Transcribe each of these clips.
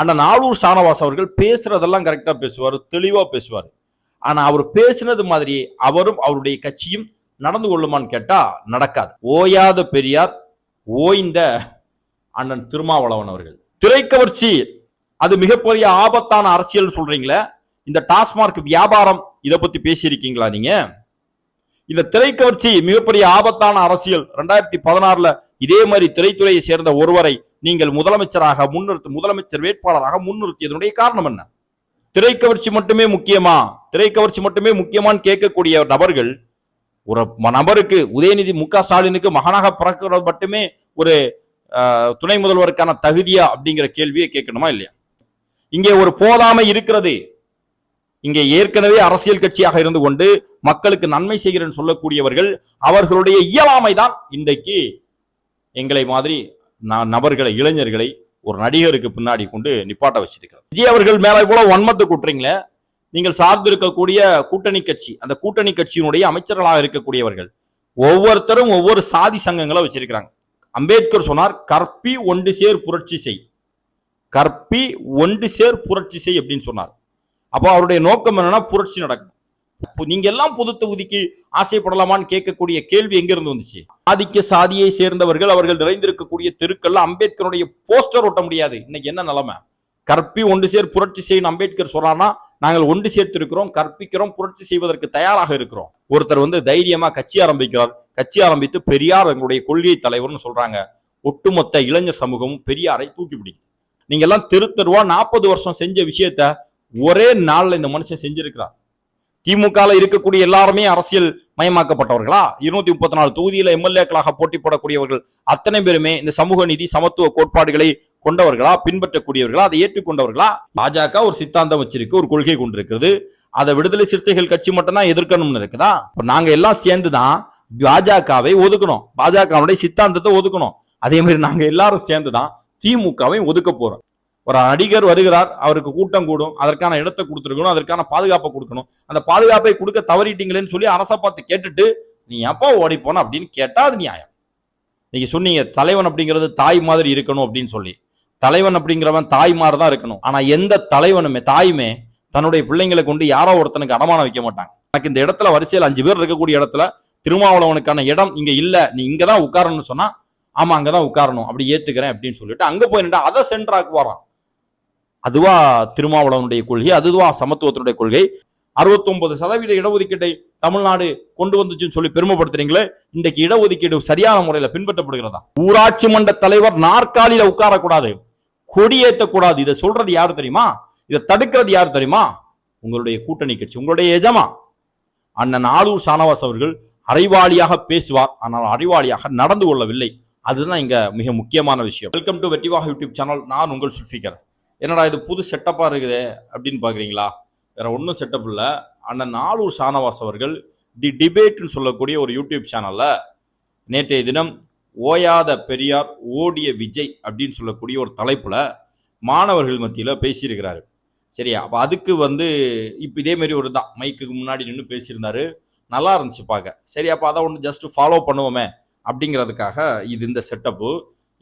அண்ணன் ஆளூர் ஷானவாஸ் அவர்கள் பேசுறதெல்லாம் கரெக்டா பேசுவார், தெளிவா பேசுவார். ஆனா அவர் பேசினது மாதிரி அவரும் அவருடைய கட்சியும் நடந்து கொள்ளுமான்னு கேட்டா நடக்காது. ஓயாத பெரியார், ஓய்ந்த அண்ணன் திருமாவளவன் அவர்கள். திரைக்கவர்ச்சி அது மிகப்பெரிய ஆபத்தான அரசியல் சொல்றீங்களே, இந்த டாஸ்மார்க் வியாபாரம் இதை பத்தி பேசியிருக்கீங்களா நீங்க? இந்த திரைக்கவர்ச்சி மிகப்பெரிய ஆபத்தான அரசியல் 2016 இதே மாதிரி திரைத்துறையை சேர்ந்த ஒருவரை நீங்கள் முதலமைச்சர் வேட்பாளராக முன்னிறுத்தியதனுடைய காரணம் என்ன? திரைக்கவர்ச்சி மட்டுமே முக்கியமா, திரைக்கவர்ச்சி மட்டுமே முக்கியமான்னு கேட்கக்கூடிய நபர்கள், ஒரு நபருக்கு உதயநிதி மு.க. ஸ்டாலினுக்கு மகனாக பிறக்கிறது மட்டுமே ஒரு துணை முதல்வருக்கான தகுதியா அப்படிங்கிற கேள்வியை கேட்கணுமா இல்லையா? இங்கே ஒரு போதாமை இருக்கிறது. இங்கே ஏற்கனவே அரசியல் கட்சியாக இருந்து கொண்டு மக்களுக்கு நன்மை செய்கிறேன்னு சொல்லக்கூடியவர்கள், அவர்களுடைய இயலாமை தான் இன்றைக்கு எங்களை மாதிரி நபர்களை, இளைஞர்களை ஒரு நடிகருக்கு பின்னாடி கொண்டு நிப்பாட்ட வச்சிருக்கிறார். விஜய் அவர்கள் மேல கூட வன்மத்தை கூட்டுறீங்களே, நீங்கள் சார்ந்து இருக்கக்கூடிய கூட்டணி கட்சி, அந்த கூட்டணி கட்சியினுடைய அமைச்சர்களாக இருக்கக்கூடியவர்கள் ஒவ்வொருத்தரும் ஒவ்வொரு சாதி சங்கங்களை வச்சிருக்கிறாங்க. அம்பேத்கர் சொன்னார், கற்பி ஒன்று சேர் புரட்சி செய், கற்பி ஒன்று சேர் புரட்சி செய் அப்படின்னு சொன்னார். அப்போ அவருடைய நோக்கம் என்னன்னா புரட்சி நடக்கும். நீங்க எல்லாம் பொது தொகுதிக்கு ஆசைப்படலாமான்னு கேட்கக்கூடிய கேள்வி எங்க இருந்து வந்துச்சு? ஆதிக்க சாதியை சேர்ந்தவர்கள் அவர்கள் நிறைந்திருக்கக்கூடிய தெருக்கள்ல அம்பேத்கருடைய போஸ்டர் ஒட்ட முடியாது. இன்னைக்கு என்ன நிலைமை? கற்பி ஒன்று சேர் புரட்சி செய்யும் அம்பேத்கர் சொல்றான்னா, நாங்கள் ஒன்று சேர்த்து இருக்கிறோம், கற்பிக்கிறோம், புரட்சி செய்வதற்கு தயாராக இருக்கிறோம். ஒருத்தர் தைரியமா கட்சி ஆரம்பிக்கிறார், கட்சி ஆரம்பித்து பெரியார் எங்களுடைய கொள்கை தலைவர்னு சொல்றாங்க. ஒட்டுமொத்த இளைஞர் சமூகமும் பெரியாரை தூக்கி பிடிக்கும். நீங்க எல்லாம் தெருவா 40 வருஷம் செஞ்ச விஷயத்த ஒரே நாள்ல இந்த மனுஷன் செஞ்சிருக்கிறார். திமுக இருக்கக்கூடிய எல்லாருமே அரசியல் மயமாக்கப்பட்டவர்களா? 234 தொகுதியில எம்எல்ஏக்களாக போட்டி போடக்கூடியவர்கள் அத்தனை பேருமே இந்த சமூக நீதி சமத்துவ கோட்பாடுகளை கொண்டவர்களா, பின்பற்றக்கூடியவர்களா, அதை ஏற்றுக்கொண்டவர்களா? பாஜக ஒரு சித்தாந்தம் வச்சிருக்கு, ஒரு கொள்கை கொண்டிருக்கிறது. அதை விடுதலை சிறுத்தைகள் கட்சி மட்டும்தான் எதிர்க்கணும்னு இருக்குதா? நாங்க எல்லாம் சேர்ந்துதான் பாஜகவை ஒதுக்கணும், பாஜகவுடைய சித்தாந்தத்தை ஒதுக்கணும். அதே மாதிரி நாங்க எல்லாரும் சேர்ந்துதான் திமுகவை ஒதுக்க போறோம். ஒரு நடிகர் வருகிறார், அவருக்கு கூட்டம் கூடும், அதற்கான இடத்தை கொடுத்துருக்கணும், அதற்கான பாதுகாப்பை கொடுக்கணும். அந்த பாதுகாப்பை கொடுக்க தவறிட்டீங்களேன்னு சொல்லி அரசை பார்த்து கேட்டுட்டு நீ எப்போ ஓடி போன அப்படின்னு கேட்டா அது நியாயம். நீங்க சொன்னீங்க தலைவன் அப்படிங்கிறது தாய் மாதிரி இருக்கணும் அப்படின்னு சொல்லி. தலைவன் அப்படிங்கிறவன் தாய் மாதிரி தான் இருக்கணும். ஆனா எந்த தலைவனுமே தாயுமே தன்னுடைய பிள்ளைங்களை கொண்டு யாரோ ஒருத்தனுக்கு அடமானம் வைக்க மாட்டாங்க. எனக்கு இந்த இடத்துல வரிசையில் 5 பேர் இருக்கக்கூடிய இடத்துல திருமாவளவனுக்கான இடம் இங்க இல்ல, நீ இங்கதான் உட்காரணும்னு சொன்னா, ஆமா அங்கதான் உட்காரணும், அப்படி ஏத்துக்கிறேன் அப்படின்னு சொல்லிட்டு அங்க போய் நின்று அதை சென்றாக்கு வரான். அதுவா திருமாவளவனுடைய கொள்கை, அதுவா சமத்துவத்தினுடைய கொள்கை. 69% இடஒதுக்கீட்டை தமிழ்நாடு கொண்டு வந்துச்சுன்னு சொல்லி பெருமைப்படுத்துறீங்களே, இன்றைக்கு இடஒதுக்கீடு சரியான முறையில் பின்பற்றப்படுகிறதா? ஊராட்சி மன்ற தலைவர் நாற்காலியில உட்காரக்கூடாது, கொடியேற்றக்கூடாது. இதை சொல்றது யாரு தெரியுமா? இதை தடுக்கிறது யாரு தெரியுமா? உங்களுடைய கூட்டணி கட்சி, உங்களுடைய எஜமா அண்ணன் ஆளூர் ஷானவாஸ் அவர்கள் அறிவாளியாக பேசுவார், ஆனால் அறிவாளியாக நடந்து கொள்ளவில்லை. அதுதான் இங்க மிக முக்கியமான விஷயம். வெல்கம் டு வெற்றிவாக யூடியூப் சேனல். நான் உங்கள் சுல்ஃபிகர். என்னடா இது புது செட்டப்பா இருக்குது அப்படின்னு பாக்குறீங்களா? வேற ஒன்றும் செட்டப் இல்லை. அண்ணன் ஆளூர் ஷானவாஸ் அவர்கள் தி டிபேட்னு சொல்லக்கூடிய ஒரு யூடியூப் சேனல்ல நேற்றைய தினம் ஓயாத பெரியார் ஓடிய விஜய் அப்படின்னு சொல்லக்கூடிய ஒரு தலைப்புல மாணவர்கள் மத்தியில பேசியிருக்கிறாரு. சரியா? அப்போ அதுக்கு இப்போ இதே மாதிரி ஒரு தான் மைக்குக்கு முன்னாடி நின்று பேசியிருந்தாரு. நல்லா இருந்துச்சு பார்க்க. சரி, அப்போ அதை ஒன்று ஜஸ்ட் ஃபாலோ பண்ணுவோமே அப்படிங்கிறதுக்காக இது இந்த செட்டப்பு.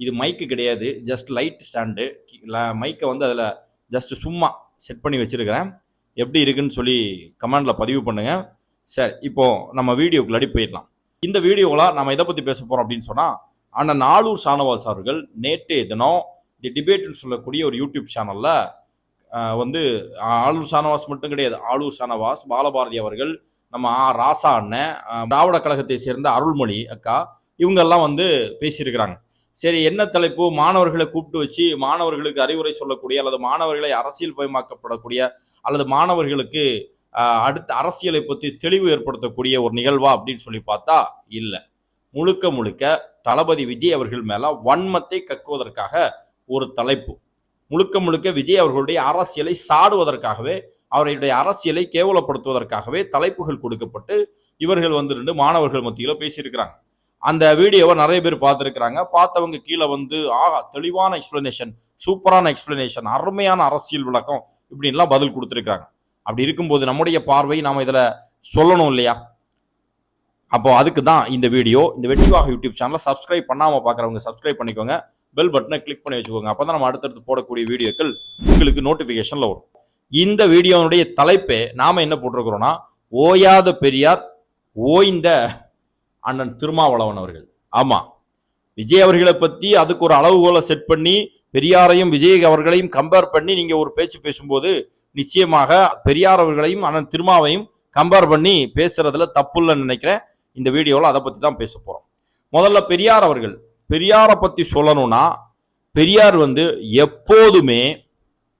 இது மைக்கு கிடையாது, ஜஸ்ட் லைட் ஸ்டாண்டு. மைக்கை அதில் ஜஸ்ட் சும்மா செட் பண்ணி வச்சிருக்கிறேன். எப்படி இருக்குன்னு சொல்லி கமெண்டில் பதிவு பண்ணுங்க. சரி, இப்போ நம்ம வீடியோக்குள்ளாடி போயிடலாம். இந்த வீடியோவில் நம்ம இதை பற்றி பேச போகிறோம் அப்படின்னு சொன்னால், அண்ணன் ஆளூர் ஷானவாஸ் அவர்கள் நேற்றைய தினம் தி டிபேட்னு சொல்லக்கூடிய ஒரு யூடியூப் சேனலில் ஆளூர் ஷானவாஸ் மட்டும் கிடையாது, ஆளூர் ஷானவாஸ், பாலபாரதி அவர்கள், நம்ம ராசா அண்ணன், திராவிட கழகத்தை சேர்ந்த அருள்மொழி அக்கா, இவங்கெல்லாம் பேசியிருக்கிறாங்க. சரி, என்ன தலைப்பு? மாணவர்களை கூப்பிட்டு வச்சு மாணவர்களுக்கு அறிவுரை சொல்லக்கூடிய அல்லது மாணவர்களை அரசியல் பயமாக்கப்படக்கூடிய அல்லது மாணவர்களுக்கு அடுத்த அரசியலை பற்றி தெளிவு ஏற்படுத்தக்கூடிய ஒரு நிகழ்வா அப்படின்னு சொல்லி பார்த்தா இல்லை. முழுக்க முழுக்க தளபதி விஜய் அவர்கள் மேல வன்மத்தை கக்குவதற்காக ஒரு தலைப்பு. முழுக்க முழுக்க விஜய் அவர்களுடைய அரசியலை சாடுவதற்காகவே, அவருடைய அரசியலை கேவலப்படுத்துவதற்காகவே தலைப்புகள் கொடுக்கப்பட்டு இவர்கள் நின்று மாணவர்கள் மத்தியில் பேசியிருக்கிறாங்க. அந்த வீடியோவை நிறைய பேர் பார்த்துருக்கிறாங்க. பார்த்தவங்க கீழே ஆகா தெளிவான எக்ஸ்பிளனேஷன், சூப்பரான எக்ஸ்பிளனேஷன், அருமையான அரசியல் விளக்கம் இப்படின்லாம் பதில் கொடுத்துருக்காங்க. அப்படி இருக்கும்போது நம்முடைய பார்வை நாம் இதில் சொல்லணும் இல்லையா? அப்போ அதுக்கு தான் இந்த வீடியோ. இந்த வெற்றிவாக யூடியூப் சேனலை சப்ஸ்கிரைப் பண்ணாமல் பார்க்குறவங்க சப்ஸ்கிரைப் பண்ணிக்கோங்க. பெல் பட்டனை கிளிக் பண்ணி வச்சுக்கோங்க. அப்பதான் நம்ம அடுத்தடுத்து போடக்கூடிய வீடியோக்கள் உங்களுக்கு நோட்டிபிகேஷன்ல வரும். இந்த வீடியோனுடைய தலைப்பே நாம என்ன போட்டிருக்கிறோம்னா, ஓயாத பெரியார் ஓய்ந்த அண்ணன் திருமாவளவன் அவர்கள். ஆமா, விஜய் அவர்களை பத்தி அதுக்கு ஒரு அளவுகோலை செட் பண்ணி பெரியாரையும் விஜய் அவர்களையும் கம்பேர் பண்ணி நீங்க ஒரு பேச்சு பேசும்போது நிச்சயமாக பெரியார் அவர்களையும் அண்ணன் திருமாவையும் கம்பேர் பண்ணி பேசுறதுல தப்பு இல்லைன்னு நினைக்கிறேன். இந்த வீடியோவில் அதை பத்தி தான் பேச போறோம். முதல்ல பெரியார் அவர்கள், பெரியாரை பத்தி சொல்லணும்னா, பெரியார் எப்போதுமே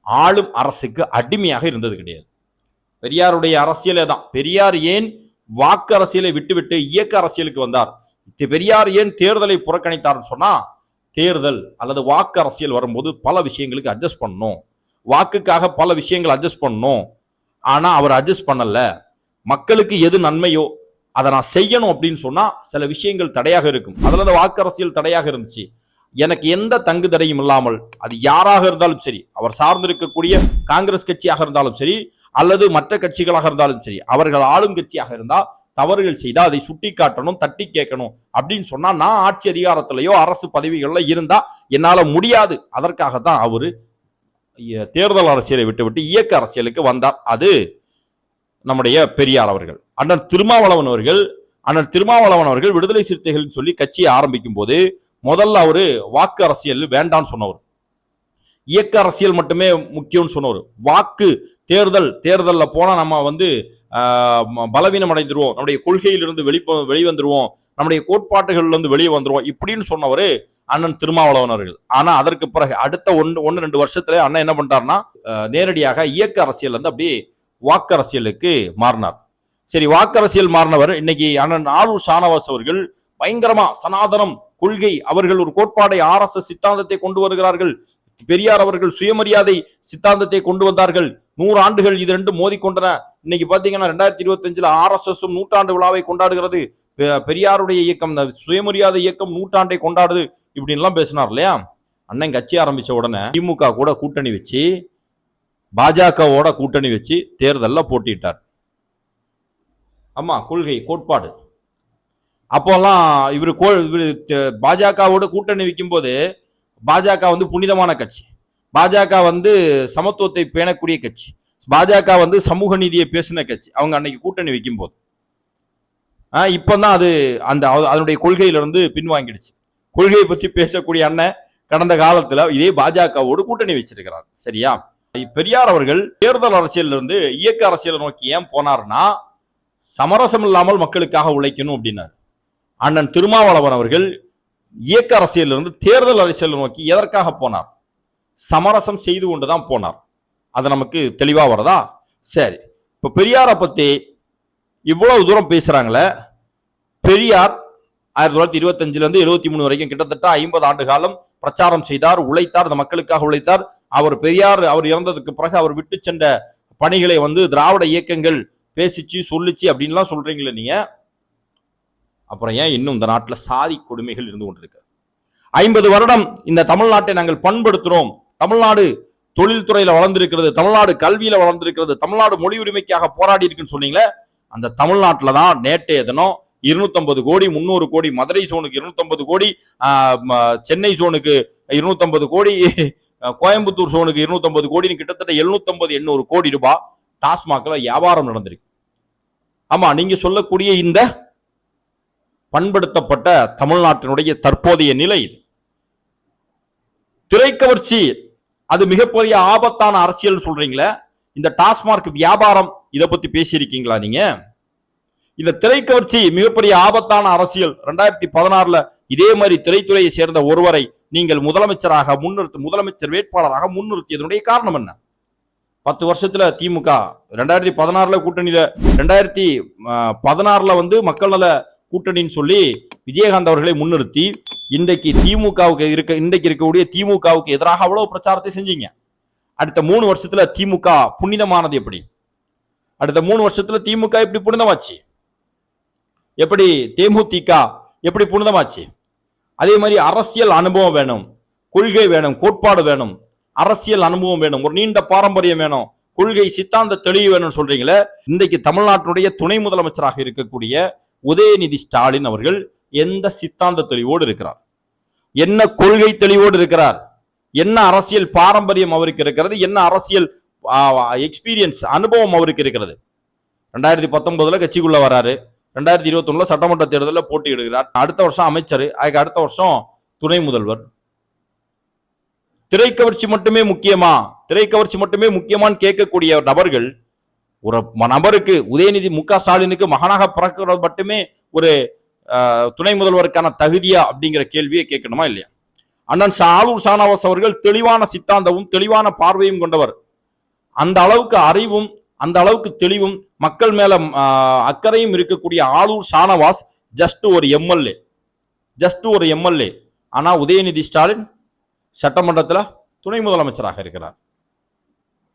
ஆளும் அரசுக்கு அடிமையாக இருந்தது கிடையாது. பெரியாருடைய அரசியலே தான். பெரியார் ஏன் வாக்கு அரசியலை விட்டுவிட்டு இயக்க அரசியலுக்கு வந்தார்? பெரியார் ஏன் தேர்தலை புறக்கணித்தார்னு சொன்னா, தேர்தல் அல்லது வாக்கு அரசியல் வரும்போது பல விஷயங்களுக்கு அட்ஜஸ்ட் பண்ணணும், வாக்குக்காக பல விஷயங்கள் அட்ஜஸ்ட் பண்ணணும். ஆனா அவர் அட்ஜஸ்ட் பண்ணல. மக்களுக்கு எது நன்மையோ அதை நான் செய்யணும் அப்படின்னு சொன்னா சில விஷயங்கள் தடையாக இருக்கும். அதுல அந்த வாக்கு அரசியல் தடையாக இருந்துச்சு. எனக்கு எந்த தங்கு தடையும் இல்லாமல் அது யாராக இருந்தாலும் சரி, அவர் சார்ந்திருக்கக்கூடிய காங்கிரஸ் கட்சியாக இருந்தாலும் சரி அல்லது மற்ற கட்சிகளாக இருந்தாலும் சரி, அவர்கள் ஆளும் கட்சியாக இருந்தா தவறுகள் செய்தா அதை சுட்டி காட்டணும், தட்டி கேட்கணும் அப்படின்னு சொன்னா, நான் ஆட்சி அதிகாரத்திலேயோ அரசு பதவிகள்ல இருந்தா என்னால முடியாது. அதற்காகத்தான் அவரு தேர்தல் அரசியலை விட்டுவிட்டு இயக்க அரசியலுக்கு வந்தார். அது நம்முடைய பெரியார் அவர்கள். அண்ணன் திருமாவளவன் அவர்கள் விடுதலை சிறுத்தைகள் சொல்லி கட்சியை ஆரம்பிக்கும் போது முதல்ல அவரு வாக்கு அரசியல் வேண்டான்னு சொன்னவர், இயக்க அரசியல் மட்டுமே முக்கியம்னு சொன்னவர். வாக்கு தேர்தல்ல போனா நம்ம பலவீனம் அடைந்துருவோம், நம்முடைய கொள்கையிலிருந்து வெளிவந்துருவோம், நம்முடைய கோட்பாட்டுகள்ல இருந்து வெளியே வந்துருவோம் இப்படின்னு சொன்னவர் அண்ணன் திருமாவளவன் அவர்கள். ஆனா அதற்கு பிறகு அடுத்த 1-2 வருஷத்துல அண்ணன் என்ன பண்ணிட்டார்னா, நேரடியாக இயக்க அரசியல் அப்படியே வாக்கு அரசியலுக்கு மாறினார். சரி, வாக்கு அரசியல் மாறினவர் இன்னைக்கு அண்ணன் ஆரூர் ஷானவாஸ் அவர்கள் பயங்கரமா சனாதனம் கொள்கை, அவர்கள் ஒரு கோட்பாடை RSS சித்தாந்தத்தை கொண்டு வருகிறார்கள். பெரியார் அவர்கள் சுயமரியாதை சித்தாந்தத்தை கொண்டு வந்தார்கள். 100 ஆண்டுகள் இது ரெண்டும் மோதி கொண்டன. இன்னைக்கு பாத்தீங்கன்னா 2025 RSS நூற்றாண்டு விழாவை கொண்டாடுகிறது. பெரியாருடைய இயக்கம், சுயமரியாதை இயக்கம் நூற்றாண்டை கொண்டாடுது இப்படின்லாம் பேசினார் இல்லையா. அண்ணன் கட்சி ஆரம்பிச்ச உடனே திமுக கூட கூட்டணி வச்சு, பாஜகவோட கூட்டணி வச்சு தேர்தலில் போட்டிட்டார். ஆமா, கொள்கை கோட்பாடு. அப்போல்லாம் இவரு பாஜகவோட கூட்டணி வைக்கும் போது, பாஜக புனிதமான கட்சி, பாஜக சமத்துவத்தை பேணக்கூடிய கட்சி, பாஜக சமூக நீதியை பேசின கட்சி. அவங்க அன்னைக்கு கூட்டணி வைக்கும் போது இப்பதான் அது அதனுடைய கொள்கையிலிருந்து பின்வாங்கிடுச்சு. கொள்கையை பத்தி பேசக்கூடிய அண்ணன் கடந்த காலத்துல இதே பாஜகவோடு கூட்டணி வச்சிருக்கிறார். சரியா? பெரியார் அவர்கள் தேர்தல் அரசியல் இருந்து இயக்க அரசியலை நோக்கி ஏன் போனார்னா, சமரசம் இல்லாமல் மக்களுக்காக உழைக்கணும் அப்படின்னாரு. அண்ணன் திருமாவளவன் அவர்கள் இயக்க அரசியல் இருந்து தேர்தல் அரசியலை நோக்கி எதற்காக போனார்? சமரசம் செய்து கொண்டுதான் போனார். அது நமக்கு தெளிவா வருதா? சரி, இப்ப பெரியாரை பத்தி இவ்வளவு தூரம் பேசுறாங்களே. பெரியார் 1925 இருந்து 73 வரைக்கும் கிட்டத்தட்ட 50 ஆண்டு காலம் பிரச்சாரம் செய்தார், உழைத்தார், இந்த மக்களுக்காக உழைத்தார். அவர் இறந்ததுக்கு பிறகு அவர் விட்டு சென்ற பணிகளை திராவிட இயக்கங்கள் பேசிச்சு சொல்லிச்சு அப்படின்லாம் சொல்றீங்களே நீங்க. அப்புறம் ஏன் இன்னும் இந்த நாட்டில் சாதி கொடுமைகள் இருந்து கொண்டிருக்கு? 50 வருடம் இந்த தமிழ்நாட்டை நாங்கள் பண்படுத்துறோம், தமிழ்நாடு தொழில்துறையில வளர்ந்திருக்கிறது, தமிழ்நாடு கல்வியில வளர்ந்திருக்கிறது, தமிழ்நாடு மொழி உரிமைக்காக போராடி இருக்குன்னு சொன்னீங்களே. அந்த தமிழ்நாட்டில தான் நேற்றைய தினம் 250 கோடி, 300 கோடி மதுரை ஜோனுக்கு 250 கோடி, சென்னை ஜோனுக்கு 250 கோடி, கோயம்புத்தூர் ஜோனுக்கு 250 கோடி, கிட்டத்தட்ட 750-800 கோடி ரூபாய் டாஸ்மாக்ல வியாபாரம் நடந்திருக்கு. ஆமா, நீங்க சொல்லக்கூடிய இந்த பண்படுத்தப்பட்ட தமிழ்நாட்டினுடைய தற்போதைய நிலை இது. திரைக்கவர்ச்சி அது மிகப்பெரிய ஆபத்தான அரசியல் சொல்றீங்களே. இந்த டாஸ்மாக் வியாபாரம் இதை பத்தி பேசியிருக்கீங்களா நீங்க? இந்த திரைக்கவர்ச்சி மிகப்பெரிய ஆபத்தான அரசியல். 2016 இதே மாதிரி திரைத்துறையை சேர்ந்த ஒருவரை நீங்கள் முதலமைச்சர் வேட்பாளராக முன்னிறுத்தியதனுடைய காரணம் என்ன? 10 வருஷத்துல திமுக 2016 கூட்டணியில, 2016 மக்கள் நல கூட்டணின்னு சொல்லி விஜயகாந்த் அவர்களை முன்னிறுத்தி இன்றைக்கு இருக்கக்கூடிய திமுகவுக்கு எதிராக அவ்வளவு பிரச்சாரத்தை செஞ்சீங்க. அடுத்த 3 வருஷத்துல திமுக புனிதமானது எப்படி? அடுத்த 3 வருஷத்துல திமுக எப்படி புனிதமாச்சு? எப்படி தேமுதிக எப்படி புனிதமாச்சு? அதே மாதிரி அரசியல் அனுபவம் வேணும், கொள்கை வேணும், கோட்பாடு வேணும், அரசியல் அனுபவம் வேணும், ஒரு நீண்ட பாரம்பரியம் வேணும், கொள்கை சித்தாந்த தெளிவு வேணும்னு சொல்றீங்களே. இன்றைக்கு தமிழ்நாட்டினுடைய துணை முதலமைச்சராக இருக்கக்கூடிய உதயநிதி ஸ்டாலின் அவர்கள் எந்த சித்தாந்த தெளிவோடு இருக்கிறார்? என்ன கொள்கை தெளிவோடு இருக்கிறார், என்ன அரசியல் பாரம்பரியம் அவருக்கு இருக்கிறது, என்ன அரசியல் எக்ஸ்பீரியன்ஸ் அனுபவம் அவருக்கு இருக்கிறது. 2019 கட்சிக்குள்ள வராரு, 2021 சட்டமன்ற தேர்தலில் போட்டியிடுகிறார், அடுத்த வருஷம் அமைச்சர், அதுக்கு அடுத்த வருஷம் துணை முதல்வர். திரைக்கவர்ச்சி மட்டுமே முக்கியமா, திரைக்கவர்ச்சி மட்டுமே முக்கியமான்னு கேட்கக்கூடிய நபர்கள் ஒரு நபருக்கு, உதயநிதி மு.க. ஸ்டாலினுக்கு மகனாக பிறக்கிறது மட்டுமே ஒரு துணை முதல்வருக்கான தகுதியா அப்படிங்கிற கேள்வியை கேட்கணுமா இல்லையா? அண்ணன் ஆளூர் ஷானவாஸ் அவர்கள் தெளிவான சித்தாந்தமும் தெளிவான பார்வையும் கொண்டவர். அந்த அளவுக்கு அறிவும் அந்த அளவுக்கு தெளிவும் மக்கள் மேல அக்கறையும் இருக்கக்கூடிய ஆளூர் ஷானவாஸ் ஜஸ்ட் ஒரு எம்எல்ஏ. ஆனா உதயநிதி ஸ்டாலின் சட்டமன்றத்தில் துணை முதலமைச்சராக இருக்கிறார்.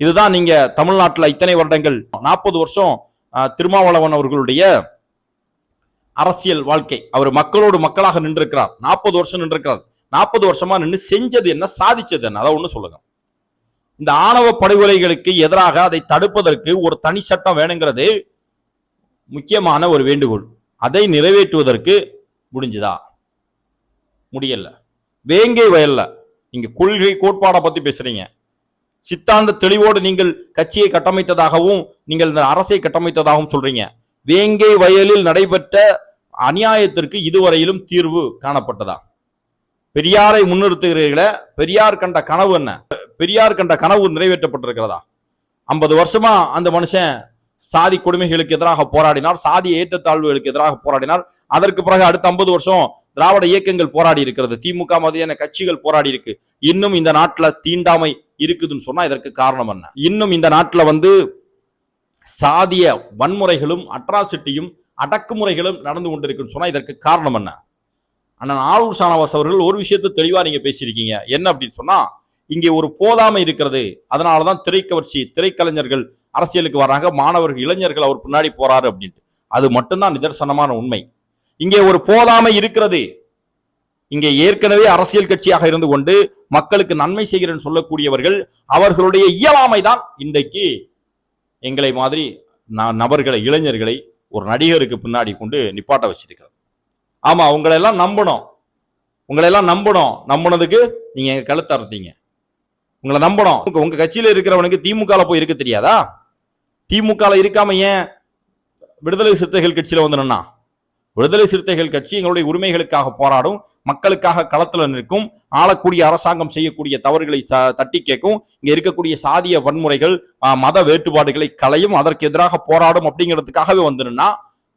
இதுதான் நீங்க தமிழ்நாட்டில் இத்தனை வருடங்கள் 40 வருஷம் திருமாவளவன் அவர்களுடைய அரசியல் வாழ்க்கை. அவர் மக்களோடு மக்களாக நின்றிருக்கிறார், 40 வருஷம் நின்றிருக்கிறார். 40 வருஷமா நின்று செஞ்சது என்ன, சாதிச்சது என்ன, அதை ஒண்ணு சொல்லுங்க. இந்த ஆணவ படுகொலைகளுக்கு எதிராக அதை தடுப்பதற்கு ஒரு தனி சட்டம் வேணுங்கிறது முக்கியமான ஒரு வேண்டுகோள். அதை நிறைவேற்றுவதற்கு முடிஞ்சுதா? முடியல. வேங்கை வயல்ல நீங்க கொள்கை கோட்பாடை பத்தி பேசுறீங்க, சித்தாந்த தெளிவோடு நீங்கள் கட்சியை கட்டமைத்ததாகவும் நீங்கள் இந்த அரசை கட்டமைத்ததாகவும் சொல்றீங்க. வேங்கை வயலில் நடைபெற்ற அநியாயத்திற்கு இதுவரையிலும் தீர்வு காணப்பட்டதா? பெரியாரை முன்னிறுத்துகிறீர்களே, பெரியார் கண்ட கனவு என்ன? பெரியார் கண்ட கனவு நிறைவேற்றப்பட்டிருக்கிறதா? 50 வருஷமா அந்த மனுஷன் சாதி கொடுமைகளுக்கு எதிராக போராடினார், சாதி ஏற்றத்தாழ்வுகளுக்கு எதிராக போராடினார். அதற்கு பிறகு அடுத்த 50 வருஷம் திராவிட இயக்கங்கள் போராடி இருக்கிறது, திமுக மாதிரியான கட்சிகள் போராடி இருக்கு. இன்னும் இந்த நாட்டில் தீண்டாமை இருக்குதுன்னு சொன்னா இதற்கு காரணம் என்ன? இன்னும் இந்த நாட்டில் சாதிய வன்முறைகளும் அட்ராசிட்டியும் அடக்குமுறைகளும் நடந்து கொண்டிருக்குன்னு சொன்னா இதற்கு காரணம் என்ன? அண்ணன் ஆளூர் ஷானவாஸ் அவர்கள் ஒரு விஷயத்தை தெளிவா நீங்க பேசியிருக்கீங்க. என்ன அப்படின்னு சொன்னா, இங்கே ஒரு போதாமை இருக்கிறது, அதனாலதான் திரைக்கவர்ச்சி, திரைக்கலைஞர்கள் அரசியலுக்கு வர்றாங்க, மாணவர்கள் இளைஞர்கள் அவர் பின்னாடி போறாரு அப்படின்ட்டு. அது மட்டும்தான் நிதர்சனமான உண்மை. இங்கே ஒரு போதாமை இருக்கிறது. இங்கே ஏற்கனவே அரசியல் கட்சியாக இருந்து கொண்டு மக்களுக்கு நன்மை செய்கிறேன்னு சொல்லக்கூடியவர்கள், அவர்களுடைய இயலாமை தான் இன்றைக்கு எங்களை மாதிரி நபர்களை, இளைஞர்களை ஒரு நடிகருக்கு பின்னாடி கொண்டு நிப்பாட்ட வச்சிருக்கிறது. ஆமா, உங்களெல்லாம் நம்பணும். நம்பினதுக்கு நீங்க எங்க கழுத்த அறுத்தீங்க. உங்களை நம்பணும். உங்க கட்சியில இருக்கிறவனுக்கு திமுக போய் இருக்க தெரியாதா? திமுக இருக்காம ஏன் விடுதலை சிறுத்தைகள் கட்சியில வந்துனா? விடுதலை சிறுத்தைகள் கட்சி எங்களுடைய உரிமைகளுக்காக போராடும், மக்களுக்காக களத்துல நிற்கும், ஆளக்கூடிய அரசாங்கம் செய்யக்கூடிய தவறுகளை தட்டி கேட்கும், இங்க இருக்கக்கூடிய சாதிய வன்முறைகள், மத வேறுபாடுகளை களையும், அதற்கு எதிராக போராடும் அப்படிங்கிறதுக்காகவே வந்துன்னா,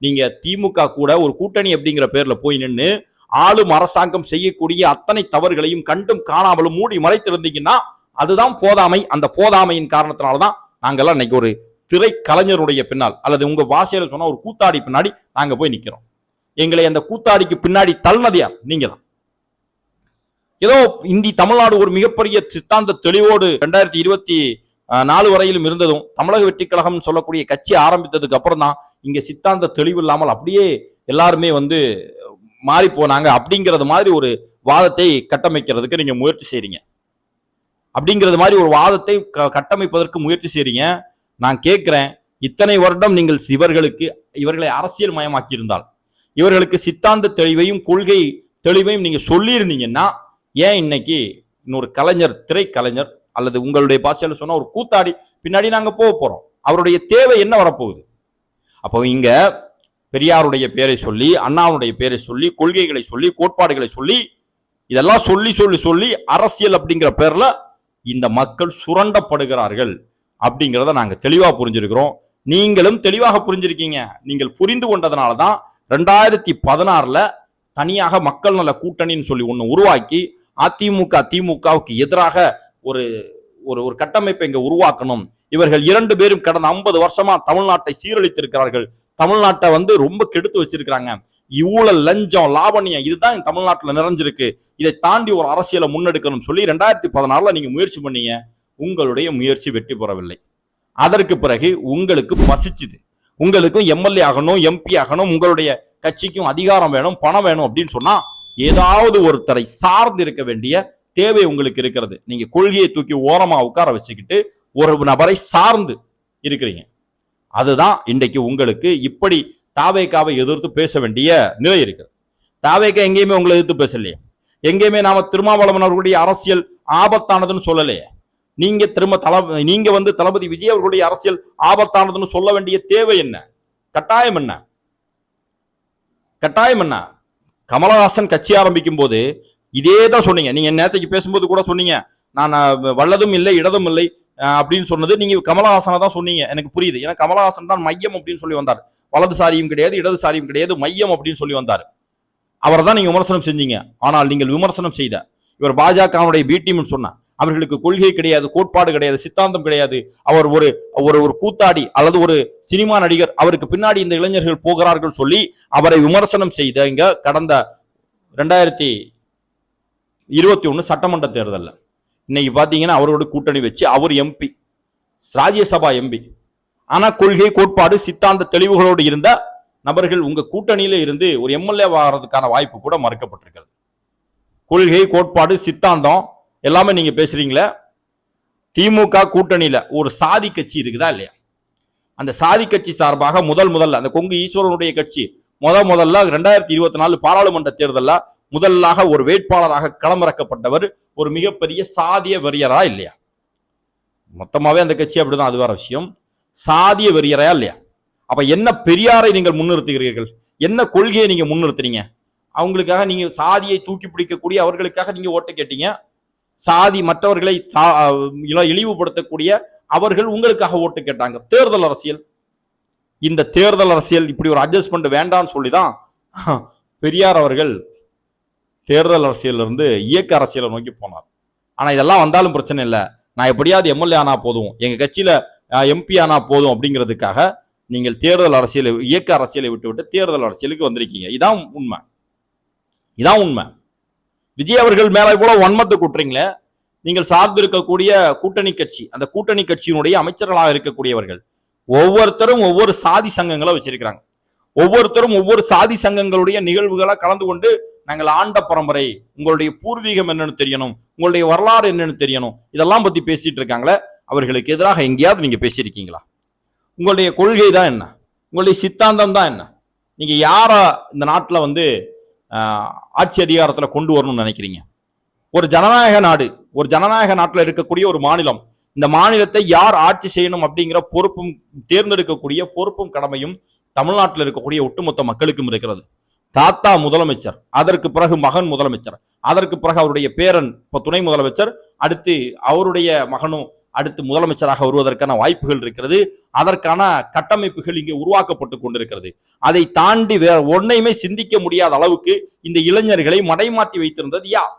நீங்க திமுக கூட ஒரு கூட்டணி அப்படிங்கிற பேர்ல போய் நின்று ஆளும் அரசாங்கம் செய்யக்கூடிய அத்தனை தவறுகளையும் கண்டும் காணாமலும் மூடி மறைத்திருந்தீங்கன்னா அதுதான் போதாமை. அந்த போதாமையின் காரணத்தினால்தான் நாங்கெல்லாம் இன்னைக்கு ஒரு திரை கலைஞருடைய பின்னால், அல்லது உங்க பாஷையில சொன்னா ஒரு கூத்தாடி பின்னாடி நாங்க போய் நிக்கிறோம். எங்களை அந்த கூத்தாடிக்கு பின்னாடி தள்ளினது யார்? நீங்க தான். ஏதோ இந்தி தமிழ்நாடு ஒரு மிகப்பெரிய சித்தாந்த தெளிவோடு 2024 வரையிலும் இருந்ததும், தமிழக வெற்றி கழகம் சொல்லக்கூடிய கட்சி ஆரம்பித்ததுக்கு அப்புறம் தான் இங்க சித்தாந்த தெளிவு இல்லாமல் அப்படியே எல்லாருமே மாறி போனாங்க அப்படிங்கிறது மாதிரி ஒரு வாதத்தை கட்டமைக்கிறதுக்கு நீங்க முயற்சி செய்றீங்க. அப்படிங்கிறது மாதிரி ஒரு வாதத்தை கட்டமைப்பதற்கு முயற்சி செய்றீங்க. நான் கேட்கிறேன், இத்தனை வருடம் நீங்கள் இவர்களை அரசியல் மயமாக்கி இருந்தால், இவர்களுக்கு சித்தாந்த தெளிவையும் கொள்கை தெளிவையும் நீங்க சொல்லி இருந்தீங்கன்னா, ஏன் இன்னைக்கு இன்னொரு கலைஞர், திரைக்கலைஞர், அல்லது உங்களுடைய பாஷையில சொன்னா ஒரு கூத்தாடி பின்னாடி நாங்க போறோம்? அவருடைய தேவை என்ன வரப்போகுது? அப்போ இங்க பெரியாருடைய பேரை சொல்லி, அண்ணாவுடைய பேரை சொல்லி, கொள்கைகளை சொல்லி, கோட்பாடுகளை சொல்லி, இதெல்லாம் சொல்லி அரசியல் அப்படிங்கிற பேர்ல இந்த மக்கள் சுரண்டப்படுகிறார்கள் அப்படிங்கிறத நாங்க தெளிவா புரிஞ்சிருக்கிறோம். நீங்களும் தெளிவாக புரிஞ்சிருக்கீங்க. நீங்கள் புரிந்து கொண்டதுனாலதான் 2016 தனியாக மக்கள் நல கூட்டணின்னு சொல்லி ஒண்ணு உருவாக்கி திமுகவுக்கு எதிராக ஒரு கட்டமைப்பை இங்க உருவாக்கணும். இவர்கள் 2 பேரும் கடந்த 50 வருஷமா தமிழ்நாட்டை சீரழித்திருக்கிறார்கள், தமிழ்நாட்டை ரொம்ப கெடுத்து வச்சிருக்கிறாங்க, ஊழல், லஞ்சம், லாவணியம், இதுதான் தமிழ்நாட்டில் நிறைஞ்சிருக்கு, இதை தாண்டி ஒரு அரசியலை முன்னெடுக்கணும் சொல்லி 2016 நீங்க முயற்சி பண்ணீங்க. உங்களுடைய முயற்சி வெற்றி பெறவில்லை. அதற்கு பிறகு உங்களுக்கு பசிச்சுது, உங்களுக்கும் எம்எல்ஏ ஆகணும், எம்பி ஆகணும், உங்களுடைய கட்சிக்கும் அதிகாரம் வேணும், பணம் வேணும் அப்படின்னு சொன்னா ஏதாவது ஒருத்தரை சார்ந்து இருக்க வேண்டிய தேவை உங்களுக்கு இருக்கிறது. நீங்க கொள்கையை தூக்கி ஓரமா உட்கார வச்சுக்கிட்டு ஒரு நபரை சார்ந்து இருக்கிறீங்க. அதுதான் இன்றைக்கு உங்களுக்கு இப்படி தாவேகாவை எதிர்த்து பேச வேண்டிய நிலை இருக்குது. தாவேகா எங்கேயுமே உங்களை எதிர்த்து பேசலையே. எங்கேயுமே நாம திருமாவளவன் அவர்களுடைய அரசியல் ஆபத்தானதுன்னு சொல்லலையே. நீங்க வந்து தளபதி விஜய் அவர்களுடைய அரசியல் ஆபத்தானதுன்னு சொல்ல வேண்டிய தேவை என்ன? கட்டாயம் என்ன? கட்டாயம் என்ன? கமலஹாசன் கட்சி ஆரம்பிக்கும் போது இதே தான் சொன்னீங்க. நீங்க நேற்றுக்கு பேசும்போது கூட சொன்னீங்க, நான் வல்லதும் இல்லை இடதும் இல்லை அப்படின்னு சொன்னது நீங்க கமலஹாசனை தான் சொன்னீங்க. எனக்கு புரியுது. ஏன்னா கமலஹாசன் தான் மையம் அப்படின்னு சொல்லி வந்தார். வலதுசாரியும் கிடையாது, இடதுசாரியும் கிடையாது, மையம் அப்படின்னு சொல்லி வந்தார். அவரை தான் நீங்க விமர்சனம் செஞ்சீங்க. ஆனால் நீங்கள் விமர்சனம் செய்த இவர் பாஜகவுடைய பி டீம்னு சொன்ன, அவர்களுக்கு கொள்கை கிடையாது, கோட்பாடு கிடையாது, சித்தாந்தம் கிடையாது, அவர் ஒரு ஒரு கூத்தாடி அல்லது ஒரு சினிமா நடிகர், அவருக்கு பின்னாடி இந்த இளைஞர்கள் போகிறார்கள் சொல்லி அவரை விமர்சனம் செய்த இங்க கடந்த 2021 சட்டமன்ற தேர்தலில் இன்னைக்கு பாத்தீங்கன்னா அவரோட கூட்டணி வச்சு அவர் எம்பி, ராஜ்யசபா எம்பி. ஆனா கொள்கை கோட்பாடு சித்தாந்த தெளிவுகளோடு இருந்த நபர்கள் உங்க கூட்டணியில இருந்து ஒரு எம்எல்ஏ ஆகிறதுக்கான வாய்ப்பு கூட மறுக்கப்பட்டிருக்கிறது. கொள்கை கோட்பாடு சித்தாந்தம் எல்லாமே நீங்க பேசுறீங்களே. திமுக கூட்டணியில ஒரு சாதி கட்சி இருக்குதா இல்லையா? அந்த சாதி கட்சி சார்பாக முதல்ல அந்த கொங்கு ஈஸ்வரனுடைய கட்சி முதல்ல 2024 பாராளுமன்ற தேர்தலில் முதலாக ஒரு வேட்பாளராக களமிறக்கப்பட்டவர் ஒரு மிகப்பெரிய சாதிய வெறியரா இல்லையா? மொத்தமாவே அந்த கட்சி அப்படிதான், அது வேற விஷயம். சாதிய வெறியரா இல்லையா? அப்ப என்ன பெரியாரை நீங்கள் முன்னிறுத்துகிறீர்கள்? என்ன கொள்கையை நீங்க முன்னிறுத்துறீங்க? அவங்களுக்காக நீங்க சாதியை தூக்கி பிடிக்கக்கூடிய அவர்களுக்காக நீங்க ஓட்டு கேட்டீங்க. சாதி மற்றவர்களை இழிவுபடுத்தக்கூடிய அவர்கள் உங்களுக்காக ஓட்டு கேட்டாங்க. தேர்தல் அரசியல், இந்த தேர்தல் அரசியல் இப்படி ஒரு அட்ஜஸ்ட்மெண்ட் வேண்டாம்னு சொல்லிதான் பெரியார் அவர்கள் தேர்தல் அரசியல் இருந்து இயக்க அரசியலை நோக்கி போனார். ஆனா இதெல்லாம் வந்தாலும் பிரச்சனை இல்லை, நான் எப்படியாவது எம்எல்ஏ ஆனா போதும், எங்க கட்சியில எம்பி ஆனா போதும் அப்படிங்கிறதுக்காக நீங்கள் தேர்தல் அரசியலை இயக்க அரசியலை விட்டு தேர்தல் அரசியலுக்கு வந்திருக்கீங்க. இதான் உண்மை, இதான் உண்மை. விஜய் அவர்கள் மேல கூட வன்மத்தை கூட்டுறீங்களே. நீங்கள் சார்ந்து இருக்கக்கூடிய கூட்டணி கட்சி, அந்த கூட்டணி கட்சியினுடைய அமைச்சர்களாக இருக்கக்கூடியவர்கள் ஒவ்வொருத்தரும் ஒவ்வொரு சாதி சங்கங்களை வச்சிருக்கிறாங்க. ஒவ்வொருத்தரும் ஒவ்வொரு சாதி சங்கங்களுடைய நிகழ்வுகளை கலந்து கொண்டு நாங்கள் ஆண்ட பரம்பரை, உங்களுடைய பூர்வீகம் என்னன்னு தெரியணும், உங்களுடைய வரலாறு என்னன்னு தெரியணும், இதெல்லாம் பத்தி பேசிட்டு இருக்காங்களே. அவர்களுக்கு எதிராக எங்கேயாவது நீங்க பேசியிருக்கீங்களா? உங்களுடைய கொள்கை தான் என்ன? உங்களுடைய சித்தாந்தம் தான் என்ன? நீங்க யாரா இந்த நாட்டில் வந்து ஆட்சி அதிகாரத்தில் கொண்டு வரணும்னு நினைக்கிறீங்க? ஒரு ஜனநாயக நாடு, ஒரு ஜனநாயக நாட்டில் இருக்கக்கூடிய ஒரு மாநிலம், இந்த மாநிலத்தை யார் ஆட்சி செய்யணும் அப்படிங்கிற பொறுப்பும் தேர்ந்தெடுக்கக்கூடிய பொறுப்பும் கடமையும் தமிழ்நாட்டில் இருக்கக்கூடிய ஒட்டுமொத்த மக்களுக்கும் இருக்கிறது. தாத்தா முதலமைச்சர், அதற்கு பிறகு மகன் முதலமைச்சர், அதற்கு பிறகு அவருடைய பேரன் இப்ப துணை முதலமைச்சர், அடுத்து அவருடைய மகனும் அடுத்து முதலமைச்சராக வருவதற்கான வாய்ப்புகள் இருக்கிறது. அதற்கான கட்டமைப்புகள் இங்கே உருவாக்கப்பட்டு கொண்டிருக்கிறது. அதை தாண்டி வேற ஒன்னையுமே சிந்திக்க முடியாத அளவுக்கு இந்த இளைஞர்களை மடைமாற்றி வைத்திருந்தது யார்?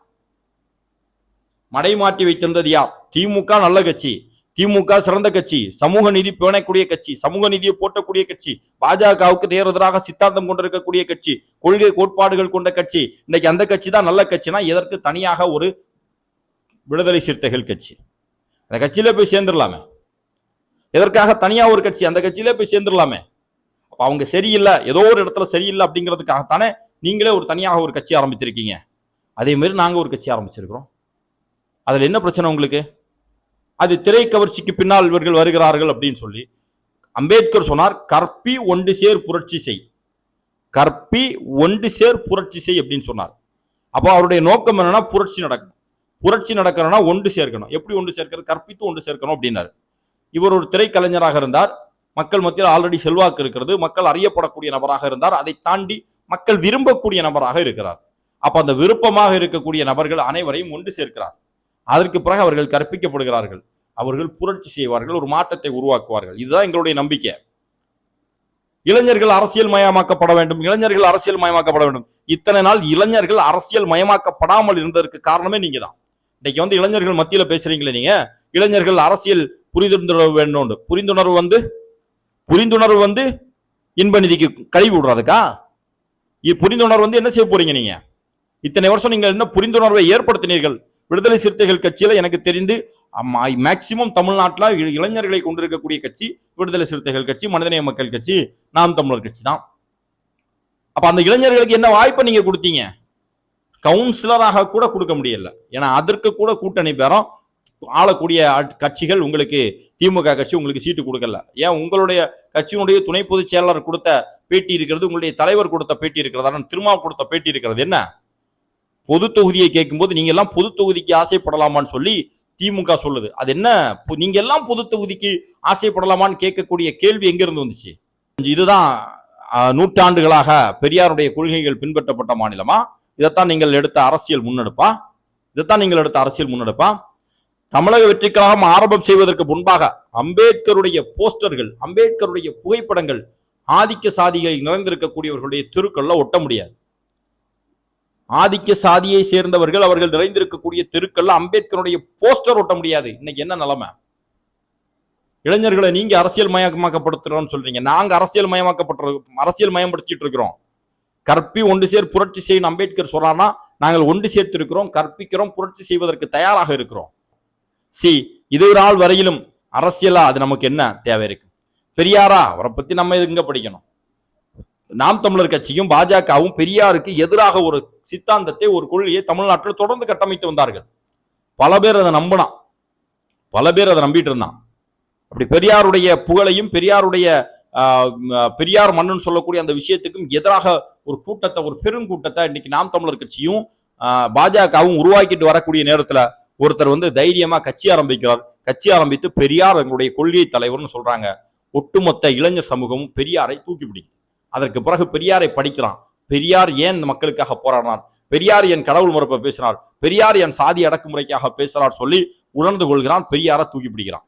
மடைமாற்றி வைத்திருந்தது யார்? திமுக நல்ல கட்சி, திமுக சிறந்த கட்சி, சமூக நீதி பேணக்கூடிய கட்சி, சமூக நீதியை போட்டக்கூடிய கட்சி, பாஜகவுக்கு நேர் எதிராக சித்தாந்தம் கொண்டிருக்கக்கூடிய கட்சி, கொள்கை கோட்பாடுகள் கொண்ட கட்சி. இன்னைக்கு அந்த கட்சி தான் நல்ல கட்சினா எதற்கு தனியாக ஒரு விடுதலை சிறுத்தைகள் கட்சி? அந்த கட்சியில போய் சேர்ந்துடலாமே. எதற்காக தனியா ஒரு கட்சி? அந்த கட்சியில போய் சேர்ந்துடலாமே. அப்ப அவங்க சரியில்லை, ஏதோ ஒரு இடத்துல சரியில்லை அப்படிங்கிறதுக்காகத்தானே நீங்களே ஒரு தனியாக ஒரு கட்சி ஆரம்பித்திருக்கீங்க. அதே மாதிரி நாங்க ஒரு கட்சி ஆரம்பிச்சிருக்கிறோம். அதுல என்ன பிரச்சனை உங்களுக்கு? அது திரை கவர்ச்சிக்கு பின்னால் இவர்கள் வருகிறார்கள் அப்படின்னு சொல்லி அம்பேத்கர் சொன்னார், கற்பி ஒன்று சேர் புரட்சி செய், கற்பி ஒன்று சேர் புரட்சி செய் அப்படின்னு சொன்னார். அப்போ அவருடைய நோக்கம் என்னன்னா புரட்சி நடக்கணும். புரட்சி நடக்கணும்னா ஒன்று சேர்க்கணும். எப்படி ஒன்று சேர்க்கிறது? கற்பித்து ஒன்று சேர்க்கணும் அப்படின்னாரு. இவர் ஒரு திரைக்கலைஞராக இருந்தார், மக்கள் மத்தியில் ஆல்ரெடி செல்வாக்கு இருக்கிறது, மக்கள் அறியப்படக்கூடிய நபராக இருந்தார், அதை தாண்டி மக்கள் விரும்பக்கூடிய நபராக இருக்கிறார். அப்ப அந்த விருப்பமாக இருக்கக்கூடிய நபர்கள் அனைவரையும் ஒன்று சேர்க்கிறார். அதற்கு பிறகு அவர்கள் கற்பிக்கப்படுகிறார்கள், அவர்கள் புரட்சி செய்வார்கள், ஒரு மாற்றத்தை உருவாக்குவார்கள். இதுதான் எங்களுடைய நம்பிக்கை. இளைஞர்கள் அரசியல் மயமாக்கப்பட வேண்டும், இளைஞர்கள் அரசியல் மயமாக்கப்பட வேண்டும். இத்தனை நாள் இளைஞர்கள் அரசியல் மயமாக்கப்படாமல் இருந்ததற்கு காரணமே நீங்க தான். இன்னைக்கு வந்து இளைஞர்கள் மத்தியில பேசுறீங்களே நீங்க, இளைஞர்கள் அரசியல் புரிந்துணர்வு வேண்டும். புரிந்துணர்வு வந்து இன்ப நிதிக்கு கழிவு விடுறதுக்கா? புரிந்துணர்வு வந்து என்ன செய்ய போறீங்க நீங்க? இத்தனை வருஷம் நீங்க என்ன புரிந்துணர்வை ஏற்படுத்தினீர்கள்? விடுதலை சிறுத்தைகள் கட்சியில எனக்கு தெரிந்து மேக்சிமம் தமிழ்நாட்டில் இளைஞர்களை கொண்டிருக்கக்கூடிய கட்சி விடுதலை சிறுத்தைகள் கட்சி, மனிதநேய மக்கள் கட்சி, நாம் தமிழர் கட்சி தான். அப்ப அந்த இளைஞர்களுக்கு என்ன வாய்ப்பை நீங்க கொடுத்தீங்க? கவுன்சிலராக கூட கொடுக்க முடியல. ஏன்னா அதற்கு கூட கூட்டணி பேரம் ஆளக்கூடிய கட்சிகள் உங்களுக்கு, திமுக கட்சி உங்களுக்கு சீட்டு கொடுக்கல. ஏன் உங்களுடைய கட்சியினுடைய துணை பொதுச் செயலாளர் கொடுத்த பேட்டி இருக்கிறது, உங்களுடைய தலைவர் கொடுத்த பேட்டி இருக்கிறது, திருமா கொடுத்த பேட்டி இருக்கிறது. என்ன பொது தொகுதியை கேட்கும்போது நீங்க எல்லாம் பொது தொகுதிக்கு ஆசைப்படலாமான்னு சொல்லி திமுக சொல்லுது. அது என்ன, நீங்க எல்லாம் பொது தொகுதிக்கு ஆசைப்படலாமான்னு கேட்கக்கூடிய கேள்வி எங்க இருந்து வந்துச்சு? இதுதான் நூற்றாண்டுகளாக பெரியாருடைய கொள்கைகள் பின்பற்றப்பட்ட மாநிலமா? இதைத்தான் நீங்கள் எடுத்த அரசியல் முன்னெடுப்பா? தமிழக வெற்றி கழகம் ஆரம்பம் செய்வதற்கு முன்பாக அம்பேத்கருடைய போஸ்டர்கள், அம்பேத்கருடைய புகைப்படங்கள் ஆதிக்க சாதியை நிறைந்திருக்கக்கூடியவர்களுடைய தெருக்கள்ல ஒட்ட முடியாது. ஆதிக்க சாதியை சேர்ந்தவர்கள் அவர்கள் நிறைந்திருக்கக்கூடிய தெருக்கள்ல அம்பேத்கருடைய போஸ்டர் ஒட்ட முடியாது. இன்னைக்கு என்ன நிலைமை? இளைஞர்களை நீங்க அரசியல் மயமாக்கப்படுத்துறோம்னு சொல்றீங்க, நாங்க அரசியல் மயப்படுத்திட்டு இருக்கிறோம். கற்பி ஒன்று சேர் புரட்சி செய்யும் அம்பேத்கர் சொல்றான்னா நாங்கள் ஒன்று சேர்த்து இருக்கிறோம், கற்பிக்கிறோம், புரட்சி செய்வதற்கு தயாராக இருக்கிறோம். இது ஒரு நாள் வரையிலும் அரசியலா அது நமக்கு என்ன தேவை இருக்கு? பெரியாரா, அவரை பத்தி நம்ம எங்க படிக்கணும்? நாம் தமிழர் கட்சியும் பாஜகவும் பெரியாருக்கு எதிராக ஒரு சித்தாந்தத்தை, ஒரு கொள்கையை தமிழ்நாட்டில் தொடர்ந்து கட்டமைத்து வந்தார்கள். பல பேர் அதை நம்பிட்டு இருந்தான். அப்படி பெரியாருடைய புகழையும் பெரியார் மண்ணுன்னு சொல்லக்கூடிய அந்த விஷயத்துக்கும் எதிராக ஒரு கூட்டத்தை, ஒரு பெருங்கூட்டத்தை இன்னைக்கு நாம் தமிழர் கட்சியும் பாஜகவும் உருவாக்கிட்டு வரக்கூடிய நேரத்துல ஒருத்தர் தைரியமா கட்சி ஆரம்பித்து பெரியார் எங்களுடைய கொள்கை தலைவர்னு சொல்றாங்க. ஒட்டுமொத்த இளைஞர் சமூகமும் பெரியாரை தூக்கி பிடிக்கும். அதற்கு பிறகு பெரியாரை படிக்கிறான். பெரியார் ஏன் மக்களுக்காக போராடினார், பெரியார் என் கடவுள் மறுப்பை பேசினார், பெரியார் என் சாதி அடக்குமுறைக்காக பேசுறார் சொல்லி உணர்ந்து கொள்கிறான். பெரியாரை தூக்கி பிடிக்கிறான்.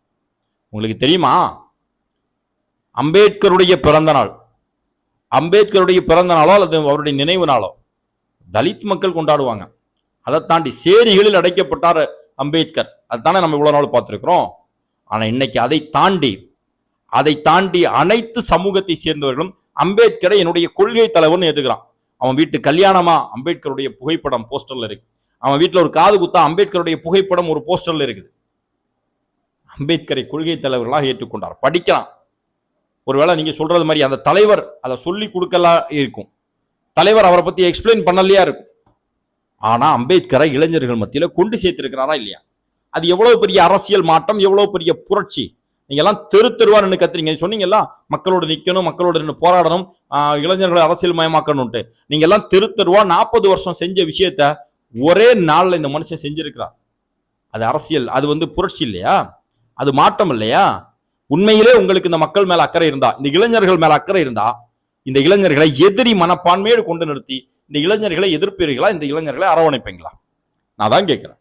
உங்களுக்கு தெரியுமா, அம்பேத்கருடைய பிறந்த நாளோ அல்லது அவருடைய நினைவு நாளோ தலித் மக்கள் கொண்டாடுவாங்க. அதை தாண்டி சேரிகளில் அடைக்கப்பட்டார் அம்பேத்கர், அதுதானே நம்ம இவ்வளவு நாள் பார்த்திருக்கிறோம். ஆனா இன்னைக்கு அதை தாண்டி அனைத்து சமூகத்தை சேர்ந்தவர்களும் அம்பேத்கரை என்னுடைய கொள்கை தலைவர்னு ஏத்துக்கிறான். அவன் வீட்டு கல்யாணமா அம்பேத்கருடைய புகைப்படம் போஸ்டர்ல இருக்கு. அவன் வீட்டுல ஒரு காது குத்தா அம்பேத்கருடைய புகைப்படம் ஒரு போஸ்டர்ல இருக்குது. அம்பேத்கரை கொள்கை தலைவர்களாக ஏற்றுக்கொண்டார். படிக்கலாம். ஒருவேளை நீங்க சொல்றது மாதிரி அந்த தலைவர் அதை சொல்லி கொடுக்கலாம் இருக்கும், தலைவர் அவரை பத்தி எக்ஸ்பிளைன் பண்ணலையா இருக்கும். ஆனா அம்பேத்கரை இளைஞர்கள் மத்தியில கொண்டு சேர்த்திருக்கிறாரா இல்லையா? அது எவ்வளவு பெரிய அரசியல் மாற்றம், எவ்வளவு பெரிய புரட்சி. நீங்க எல்லாம் தெருவா நின்று கத்துறீங்க. சொன்னீங்கல்ல, மக்களோட நிக்கணும், மக்களோட நின்று போராடணும், இளைஞர்களை அரசியல் மயமாக்கணும்ட்டு. நீங்க எல்லாம் தெருவா 40 வருஷம் செஞ்ச விஷயத்த ஒரே நாள்ல இந்த மனுஷன் செஞ்சிருக்கிறார். அது அரசியல், அது புரட்சி இல்லையா? அது மாற்றம் இல்லையா? உண்மையிலே உங்களுக்கு இந்த மக்கள் மேல அக்கறை இருந்தா, இந்த இளைஞர்கள் மேல அக்கறை இருந்தா, இந்த இளைஞர்களை எதிரி மனப்பான்மையோடு கொண்டு நிறுத்தி இந்த இளைஞர்களை எதிர்ப்பீர்களா, இந்த இளைஞர்களை அரவணைப்பீங்களா? நான் தான் கேட்கிறேன்.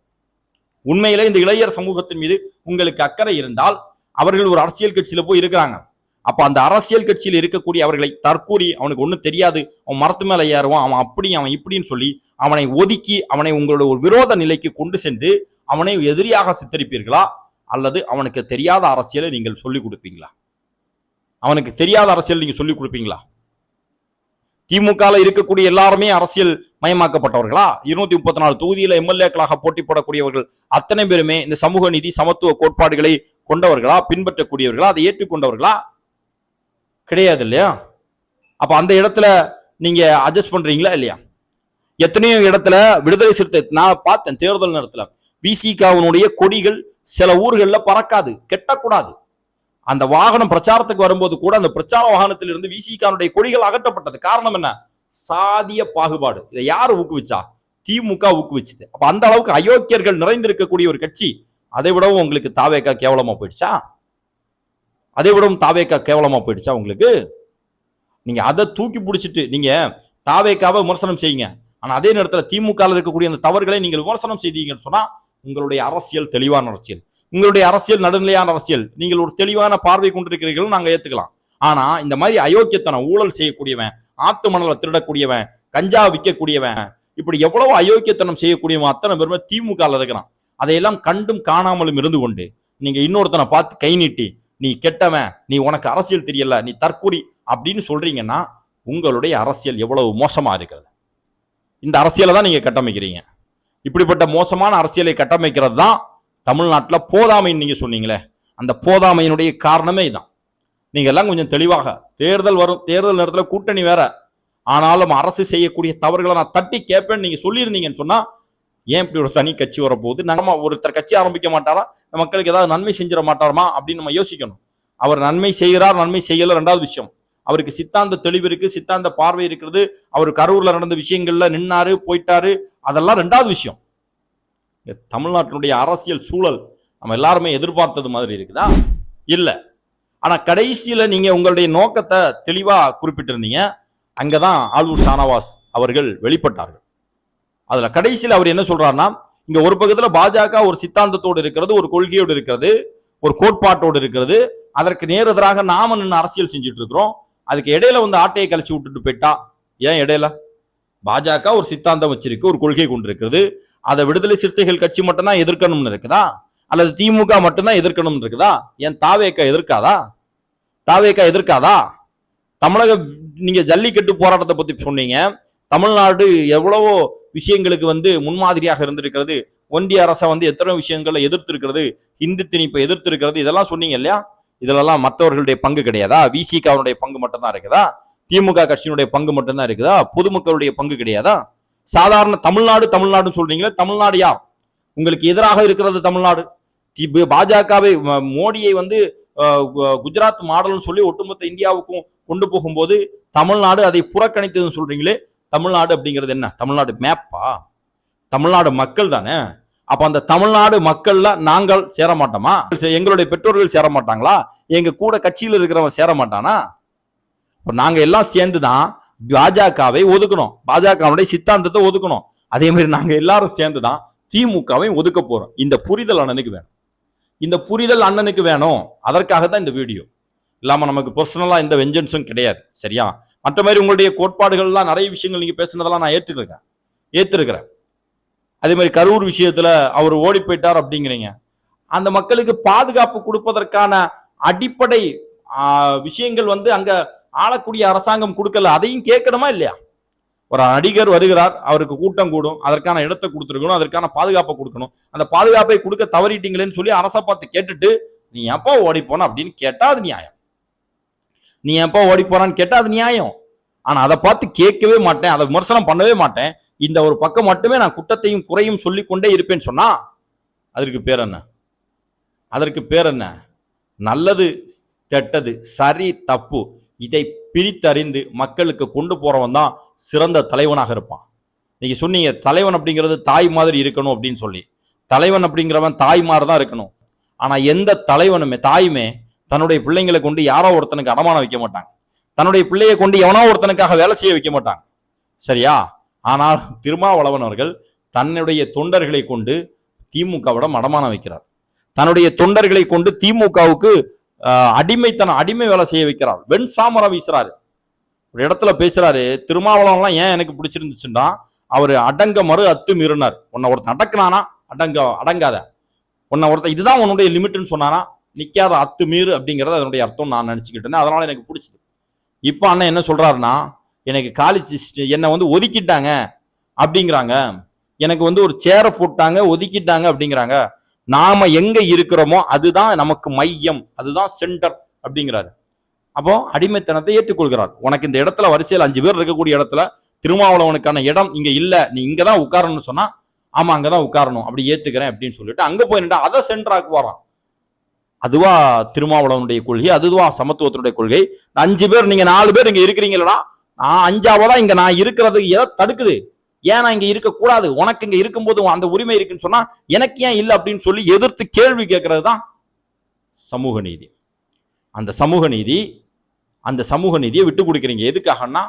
உண்மையிலே இந்த இளைஞர் சமூகத்தின் மீது உங்களுக்கு அக்கறை இருந்தால் அவர்கள் ஒரு அரசியல் கட்சியில போய் இருக்கிறாங்க. அப்ப அந்த அரசியல் கட்சியில் இருக்கக்கூடிய அவர்களை தற்கூறி, அவனுக்கு ஒன்றும் தெரியாது, அவன் மரத்து மேல ஏறுவான், அவன் அப்படி அவன் இப்படின்னு சொல்லி அவனை ஒதுக்கி அவனை உங்களுடைய ஒரு விரோத நிலைக்கு கொண்டு சென்று அவனை எதிரியாக சித்தரிப்பீர்களா, அல்லது அவனுக்கு தெரியாத அரசியலை நீங்கள் சொல்லிக் கொடுப்பீங்களா? அவனுக்கு தெரியாத அரசியல் நீங்க சொல்லிக் கொடுப்பீங்களா? திமுக இருக்கக்கூடிய எல்லாருமே அரசியல் மயமாக்கப்பட்டவர்களா? 234 தொகுதியில எம்எல்ஏக்களாக போட்டி போடக்கூடியவர்கள் அத்தனை பேருமே இந்த சமூக நீதி சமத்துவ கோட்பாடுகளை கொண்டவர்களா, பின்பற்றக்கூடியவர்களா, அதை ஏற்றுக்கொண்டவர்களா? கிடையாது இல்லையா? அப்ப அந்த இடத்துல நீங்க அட்ஜஸ்ட் பண்றீங்களா இல்லையா? எத்தனையோ இடத்துல விடுதலை சிறுத்தை நான் பார்த்தேன், தேர்தல் நேரத்துல விசிகாவினுடைய கொடிகள் சில ஊர்கள்ல பறக்காது, கெட்டக்கூடாது. அந்த வாகனம் பிரச்சாரத்துக்கு வரும்போது கூட அந்த பிரச்சார வாகனத்தில் இருந்து விசிகாவுடைய கொடிகள் அகற்றப்பட்டது. காரணம் என்ன? சாதிய பாகுபாடு. இதை யாரு ஊக்குவிச்சா? திமுக ஊக்குவிச்சது. அப்ப அந்த அளவுக்கு அயோக்கியர்கள் நிறைந்திருக்கக்கூடிய ஒரு கட்சி. அதை விடவும் உங்களுக்கு தாவேக்கா கேவலமா போயிடுச்சா? உங்களுக்கு நீங்க அதை தூக்கி பிடிச்சிட்டு நீங்க தாவேக்காவை விமர்சனம் செய்யுங்க. ஆனா அதே நேரத்தில் திமுக இருக்கக்கூடிய அந்த தவறுகளை நீங்கள் விமர்சனம் செய்தீங்கன்னு சொன்னா உங்களுடைய அரசியல் தெளிவான அரசியல், உங்களுடைய அரசியல் நடுநிலையான அரசியல், நீங்கள் ஒரு தெளிவான பார்வை கொண்டிருக்கிறீர்கள், நாங்க ஏத்துக்கலாம். ஆனா இந்த மாதிரி அயோக்கியத்தனம், ஊழல் செய்யக்கூடியவன், ஆத்து மணலை திருடக்கூடியவன், கஞ்சா விற்கக்கூடியவன், இப்படி எவ்வளவு அயோக்கியத்தனம் செய்யக்கூடியவன் அத்தனை பேருமே திமுக இருக்கிறான். அதையெல்லாம் கண்டும் காணாமலும் இருந்து கொண்டு நீங்க இன்னொருத்தனை பார்த்து கை நீட்டி நீ கெட்டவன், நீ உனக்கு அரசியல் தெரியல, நீ தற்கூரி அப்படின்னு சொல்றீங்கன்னா உங்களுடைய அரசியல் எவ்வளவு மோசமா இருக்கிறது. இந்த அரசியலை தான் நீங்க கட்டமைக்கிறீங்க. இப்படிப்பட்ட மோசமான அரசியலை கட்டமைக்கிறது தான் தமிழ்நாட்டில் போதாமைன்னு நீங்க சொன்னீங்களே, அந்த போதாமையினுடைய காரணமே இதான். நீங்க எல்லாம் கொஞ்சம் தெளிவாக, தேர்தல் வரும், தேர்தல் நேரத்தில் கூட்டணி வேற, ஆனாலும் அரசு செய்யக்கூடிய தவறுகளை நான் தட்டி கேட்பேன்னு நீங்க சொல்லியிருந்தீங்கன்னு சொன்னா ஏன் இப்படி ஒரு தனி கட்சி வரப்போகுது? நம்ம ஒருத்தர் கட்சி ஆரம்பிக்க மாட்டாரா, மக்களுக்கு ஏதாவது நன்மை செஞ்சிட மாட்டாரமா அப்படின்னு நம்ம யோசிக்கணும். அவர் நன்மை செய்கிறார், நன்மை செய்யல ரெண்டாவது விஷயம். அவருக்கு சித்தாந்த தெளிவு இருக்கு, சித்தாந்த பார்வை இருக்கிறது, அவர் கரூர்ல நடந்த விஷயங்கள்ல நின்னாரு போயிட்டாரு, அதெல்லாம் ரெண்டாவது விஷயம். தமிழ்நாட்டினுடைய அரசியல் சூழல் நம்ம எல்லாருமே எதிர்பார்த்தது மாதிரி இருக்குதா? இல்ல. ஆனா கடைசியில நீங்க உங்களுடைய நோக்கத்தை தெளிவா குறிப்பிட்டிருந்தீங்க. அங்கதான் ஆலூர் ஷானவாஸ் அவர்கள் வெளிப்பட்டார்கள். அதுல கடைசியில் அவர் என்ன சொல்றாருன்னா, இங்க ஒரு பக்கத்துல பாஜக ஒரு சித்தாந்தத்தோடு இருக்கிறது, ஒரு கொள்கையோடு இருக்கிறது, ஒரு கோட்பாட்டோடு இருக்கிறது. அதற்கு நேரெதிராக நாம நின்று அரசியல் செஞ்சுட்டு இருக்கிறோம். அதுக்கு இடையில வந்து ஆட்டையை கழிச்சு விட்டுட்டு போயிட்டா ஏன் இடையில? பாஜக ஒரு சித்தாந்தம் வச்சிருக்கு, ஒரு கொள்கை கொண்டு இருக்கிறது. அதை விடுதலை சிறுத்தைகள் கட்சி மட்டும்தான் எதிர்க்கணும்னு இருக்குதா? அல்லது திமுக மட்டும்தான் எதிர்க்கணும்னு இருக்குதா? ஏன் தாவேக்கா எதிர்க்காதா? தாவேக்கா எதிர்க்காதா? தமிழக நீங்க ஜல்லிக்கட்டு போராட்டத்தை பத்தி சொன்னீங்க. தமிழ்நாடு எவ்வளவோ விஷயங்களுக்கு வந்து முன்மாதிரியாக இருந்திருக்கிறது. ஒன்றிய அரசை வந்து எத்தனை விஷயங்களை எதிர்த்து இருக்கிறது, இந்து திணிப்பை எதிர்த்து இருக்கிறது, இதெல்லாம் சொன்னீங்க இல்லையா? இதெல்லாம் மற்றவர்களுடைய பங்கு கிடையாதா? விசிகாவுடைய பங்கு மட்டும்தான் இருக்குதா? திமுக கட்சியினுடைய பங்கு மட்டும்தான் இருக்குதா? பொதுமக்களுடைய பங்கு கிடையாதா? சாதாரண தமிழ்நாடுன்னு சொல்றீங்களே, தமிழ்நாடு யார்? உங்களுக்கு எதிராக இருக்கிறது தமிழ்நாடு. பாஜகவை மோடியை வந்து குஜராத் மாடல்னு சொல்லி ஒட்டுமொத்த இந்தியாவுக்கும் கொண்டு போகும்போது தமிழ்நாடு அதை புறக்கணித்ததுன்னு சொல்றீங்களே. தமிழ்நாடு அப்படிங்கிறது என்ன? தமிழ்நாடு மேப்பா? தமிழ்நாடு மக்கள் தானே. அப்ப அந்த தமிழ்நாடு மக்கள்ல நாங்கள் சேர மாட்டோமா? எங்களுடைய பெற்றோர்கள் சேர மாட்டாங்களா? எங்க கூட கட்சியில் இருக்கிறவன் சேர மாட்டானா? நாங்க எல்லாம் சேர்ந்துதான் பாஜகவை ஒதுக்கணும், பாஜகவுடைய சித்தாந்தத்தை ஒதுக்கணும். அதே மாதிரி நாங்க எல்லாரும் சேர்ந்துதான் திமுகவை ஒதுக்க போறோம். இந்த புரிதல் அண்ணனுக்கு வேணும், இந்த புரிதல் அண்ணனுக்கு வேணும். அதற்காக தான் இந்த வீடியோ. இல்லாம நமக்கு பர்சனலா எந்த வெஞ்சன்ஸும் கிடையாது. சரியா? மற்ற மாதிரி உங்களுடைய கோட்பாடுகள்லாம் நிறைய விஷயங்கள் நீங்க பேசுனதெல்லாம் நான் ஏற்றுக்கிறேன். அதே மாதிரி கரூர் விஷயத்துல அவர் ஓடி போயிட்டார் அப்படிங்கிறீங்க. அந்த மக்களுக்கு பாதுகாப்பு கொடுப்பதற்கான அடிப்படை விஷயங்கள் வந்து அங்க ஆளக்கூடிய அரசாங்கம் கொடுக்கல. அதையும் கேட்கணுமா இல்லையா? ஒரு நடிகர் வருகிறார், அவருக்கு கூட்டம் கூடும், அதற்கான இடத்தை கொடுத்துருக்கணும், அதற்கான பாதுகாப்பை கொடுக்கணும். அந்த பாதுகாப்பை கொடுக்க தவறிட்டீங்களேன்னு சொல்லி அரசை பார்த்து கேட்டுட்டு நீ எப்போ ஓடி போன அப்படின்னு கேட்டா அது நியாயம். நீ எப்போ ஓடி போறான்னு கேட்டா அது நியாயம். ஆனா அதை பார்த்து கேட்கவே மாட்டேன், அதை விமர்சனம் பண்ணவே மாட்டேன், இந்த ஒரு பக்கம் மட்டுமே நான் குற்றத்தையும் குறையும் சொல்லிக்கொண்டே இருப்பேன்னு சொன்னா அதற்கு பேர் என்ன? அதற்கு பேர் என்ன? நல்லது கெட்டது, சரி தப்பு, இதை பிரித்தறிந்து மக்களுக்கு கொண்டு போறவன் தான் சிறந்த தலைவனாக இருப்பான். நீங்க சொன்னீங்க தலைவன் அப்படிங்கிறது தாய் மாதிரி இருக்கணும் அப்படின்னு சொல்லி. தலைவன் அப்படிங்கிறவன் தாய் மாதிரி தான் இருக்கணும். ஆனா எந்த தலைவனுமே தாயுமே தன்னுடைய பிள்ளைங்களை கொண்டு யாரோ ஒருத்தனுக்கு அடமானம் வைக்க மாட்டாங்க. தன்னுடைய பிள்ளையை கொண்டு எவனோ ஒருத்தனுக்காக வேலை செய்ய வைக்க மாட்டாங்க. சரியா? ஆனால் திருமாவளவன் அவர்கள் தன்னுடைய தொண்டர்களை கொண்டு திமுகவிடம் அடமானம் வைக்கிறார். தன்னுடைய தொண்டர்களை கொண்டு திமுகவுக்கு அடிமை வேலை செய்ய வைக்கிறார். வெண் சாமரம் வீசுறாரு. ஒரு இடத்துல பேசுறாரு, திருமாவளவன்லாம் ஏன் எனக்கு பிடிச்சிருந்துச்சுன்னா அவரு அடங்க மறு அத்து மீறினார். உன்னை ஒருத்தன் அடக்குனானா அடங்காத, உன்னை ஒருத்தன் இதுதான் உன்னுடைய லிமிட்னு சொன்னானா நிக்காத, அத்து மீறு அப்படிங்கறது அதனுடைய அர்த்தம் நான் நினைச்சுக்கிட்டு இருந்தேன். அதனால எனக்கு பிடிச்சது. இப்ப அண்ணன் என்ன சொல்றாருன்னா, எனக்கு காலேஜ் என்னை வந்து ஒதுக்கிட்டாங்க அப்படிங்கிறாங்க, எனக்கு வந்து ஒரு சேரை போட்டாங்க ஒதுக்கிட்டாங்க அப்படிங்கிறாங்க. நாம எங்க இருக்கிறோமோ அதுதான் நமக்கு மையம், அதுதான் சென்டர் அப்படிங்கிறாரு. அப்போ அடிமைத்தனத்தை ஏற்றுக்கொள்கிறார். உனக்கு இந்த இடத்துல வரிசையில் 5 பேர் இருக்கக்கூடிய இடத்துல திருமாவளவனுக்கான இடம் இங்க இல்ல, நீ இங்கதான் உட்காரணும்னு சொன்னா ஆமா அங்கதான் உட்காரணும், அப்படி ஏத்துக்கிறேன் அப்படின்னு சொல்லிட்டு அங்க போய் நின்றா அதை சென்டராக்கு வரான். அதுவா திருமாவளவனுடைய கொள்கை, அதுவா சமத்துவத்தினுடைய கொள்கை. 5 பேர், நீங்க 4 பேர் இங்க இருக்கிறீங்களா, நான் 5ஆவதா இங்க நான் இருக்கிறது எதை தடுக்குது? ஏன் நான் இங்க இருக்க கூடாது? உனக்கு இங்க இருக்கும்போது அந்த உரிமை இருக்குன்னு சொன்னா எனக்கு ஏன் இல்லை அப்படின்னு சொல்லி எதிர்த்து கேள்வி கேட்கறது தான் சமூக நீதி. அந்த சமூக நீதியை விட்டு கொடுக்குறீங்க. எதுக்காகனா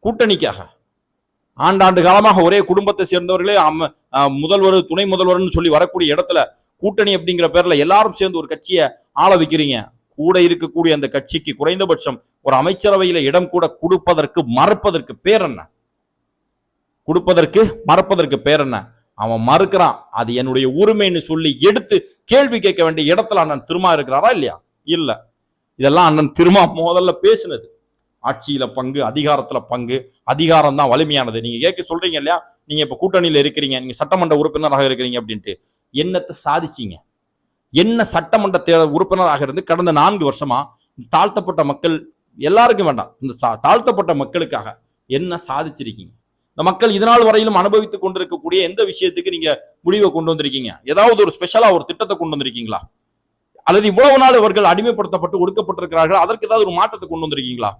கூட்டணிக்காக. ஆண்டாண்டு காலமாக ஒரே குடும்பத்தை சேர்ந்தவர்களே முதல்வர் துணை முதல்வர்னு சொல்லி வரக்கூடிய இடத்துல கூட்டணி அப்படிங்கிற பேர்ல எல்லாரும் சேர்ந்து ஒரு கட்சியை ஆள வைக்கிறீங்க. கூட இருக்கக்கூடிய அந்த கட்சிக்கு குறைந்தபட்சம் ஒரு அமைச்சரவையில இடம் கூட மறுப்பதற்கு பேர் என்ன? மறுப்பதற்கு பேர் என்ன? அவன் மறுக்கிறான். அது என்னுடைய உரிமைன்னு சொல்லி எடுத்து கேள்வி கேட்க வேண்டிய இடத்துல அண்ணன் திருமா இருக்கிறாரா இல்லையா? இல்ல. இதெல்லாம் அண்ணன் திருமா முதல்ல பேசினது. ஆட்சியில பங்கு, அதிகாரத்துல பங்கு, அதிகாரம் தான் வலிமையானது. நீங்க கேட்க சொல்றீங்க இல்லையா, நீங்க இப்ப கூட்டணியில இருக்கிறீங்க, நீங்க சட்டமன்ற உறுப்பினராக இருக்கிறீங்க அப்படின்ட்டு. என்னத்தை சாதிச்சீங்க? என்ன சட்டமன்ற உறுப்பினராக இருந்து கடந்த 4 வருஷமா தாழ்த்தப்பட்ட மக்கள் எல்லாருக்கும் வேண்டாம், இந்த தாழ்த்தப்பட்ட மக்களுக்காக என்ன சாதிச்சிருக்கீங்க? இந்த மக்கள் இதனால் வரையிலும் அனுபவித்துக் கொண்டிருக்கக்கூடிய எந்த விஷயத்துக்கு நீங்க முடிவை கொண்டு வந்திருக்கீங்க? ஏதாவது ஒரு ஸ்பெஷலா ஒரு திட்டத்தை கொண்டு வந்திருக்கீங்களா? அல்லது இவ்வளவு நாள் அவர்கள் அடிமைப்படுத்தப்பட்டு ஒடுக்கப்பட்டிருக்கிறார்கள், அதற்கு ஏதாவது ஒரு மாற்றத்தை கொண்டு வந்திருக்கீங்களா?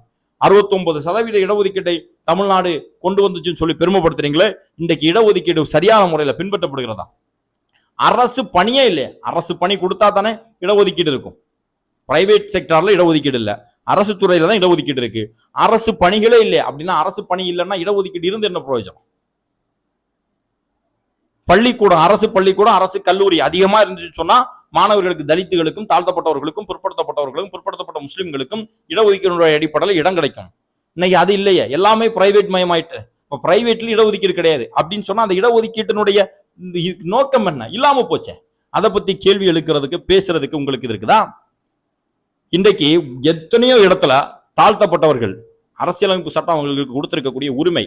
69% இடஒதுக்கீட்டை தமிழ்நாடு கொண்டு வந்துச்சுன்னு சொல்லி பெருமைப்படுத்துறீங்களே, இன்றைக்கு இடஒதுக்கீடு சரியான முறையில் பின்பற்றப்படுகிறதா? அரசு பணியே இல்லை. அரசு பணி கொடுத்தா தானே இடஒதுக்கீடு இருக்கும். பிரைவேட் செக்டார்ல இடஒதுக்கீடு இல்லை, அரசு துறையில தான் இடஒதுக்கீடு இருக்கு. அரசு பணிகளே இல்லை அப்படின்னா, அரசு பணி இல்லைன்னா இடஒதுக்கீடு இருந்து என்ன பிரயோஜனம்? பள்ளிக்கூடம், அரசு பள்ளிக்கூடம், அரசு கல்லூரி அதிகமா இருந்துச்சு சொன்னா மாணவர்களுக்கு, தலித்துகளுக்கும், தாழ்த்தப்பட்டவர்களுக்கும், பிற்படுத்தப்பட்டவர்களுக்கும், பிற்படுத்தப்பட்ட முஸ்லிம்களுக்கும் இடஒதுக்கீடு அடிப்படையில் இடம் கிடைக்கும். இன்னைக்கு அது இல்லையே, எல்லாமே பிரைவேட் மயமாயிட்டு. இப்ப பிரைவேட்ல இடஒதுக்கீடு கிடையாது அப்படின்னு சொன்னா அந்த இடஒதுக்கீட்டினுடைய நோக்கம் என்ன? இல்லாம போச்சே. அதை பத்தி கேள்வி எழுக்கிறதுக்கு, பேசுறதுக்கு உங்களுக்கு இது இருக்குதா? இன்றைக்கு எத்தனையோ இடத்துல தாழ்த்தப்பட்டவர்கள், அரசியலமைப்பு சட்டம் அவங்களுக்கு கொடுத்திருக்கக்கூடிய உரிமை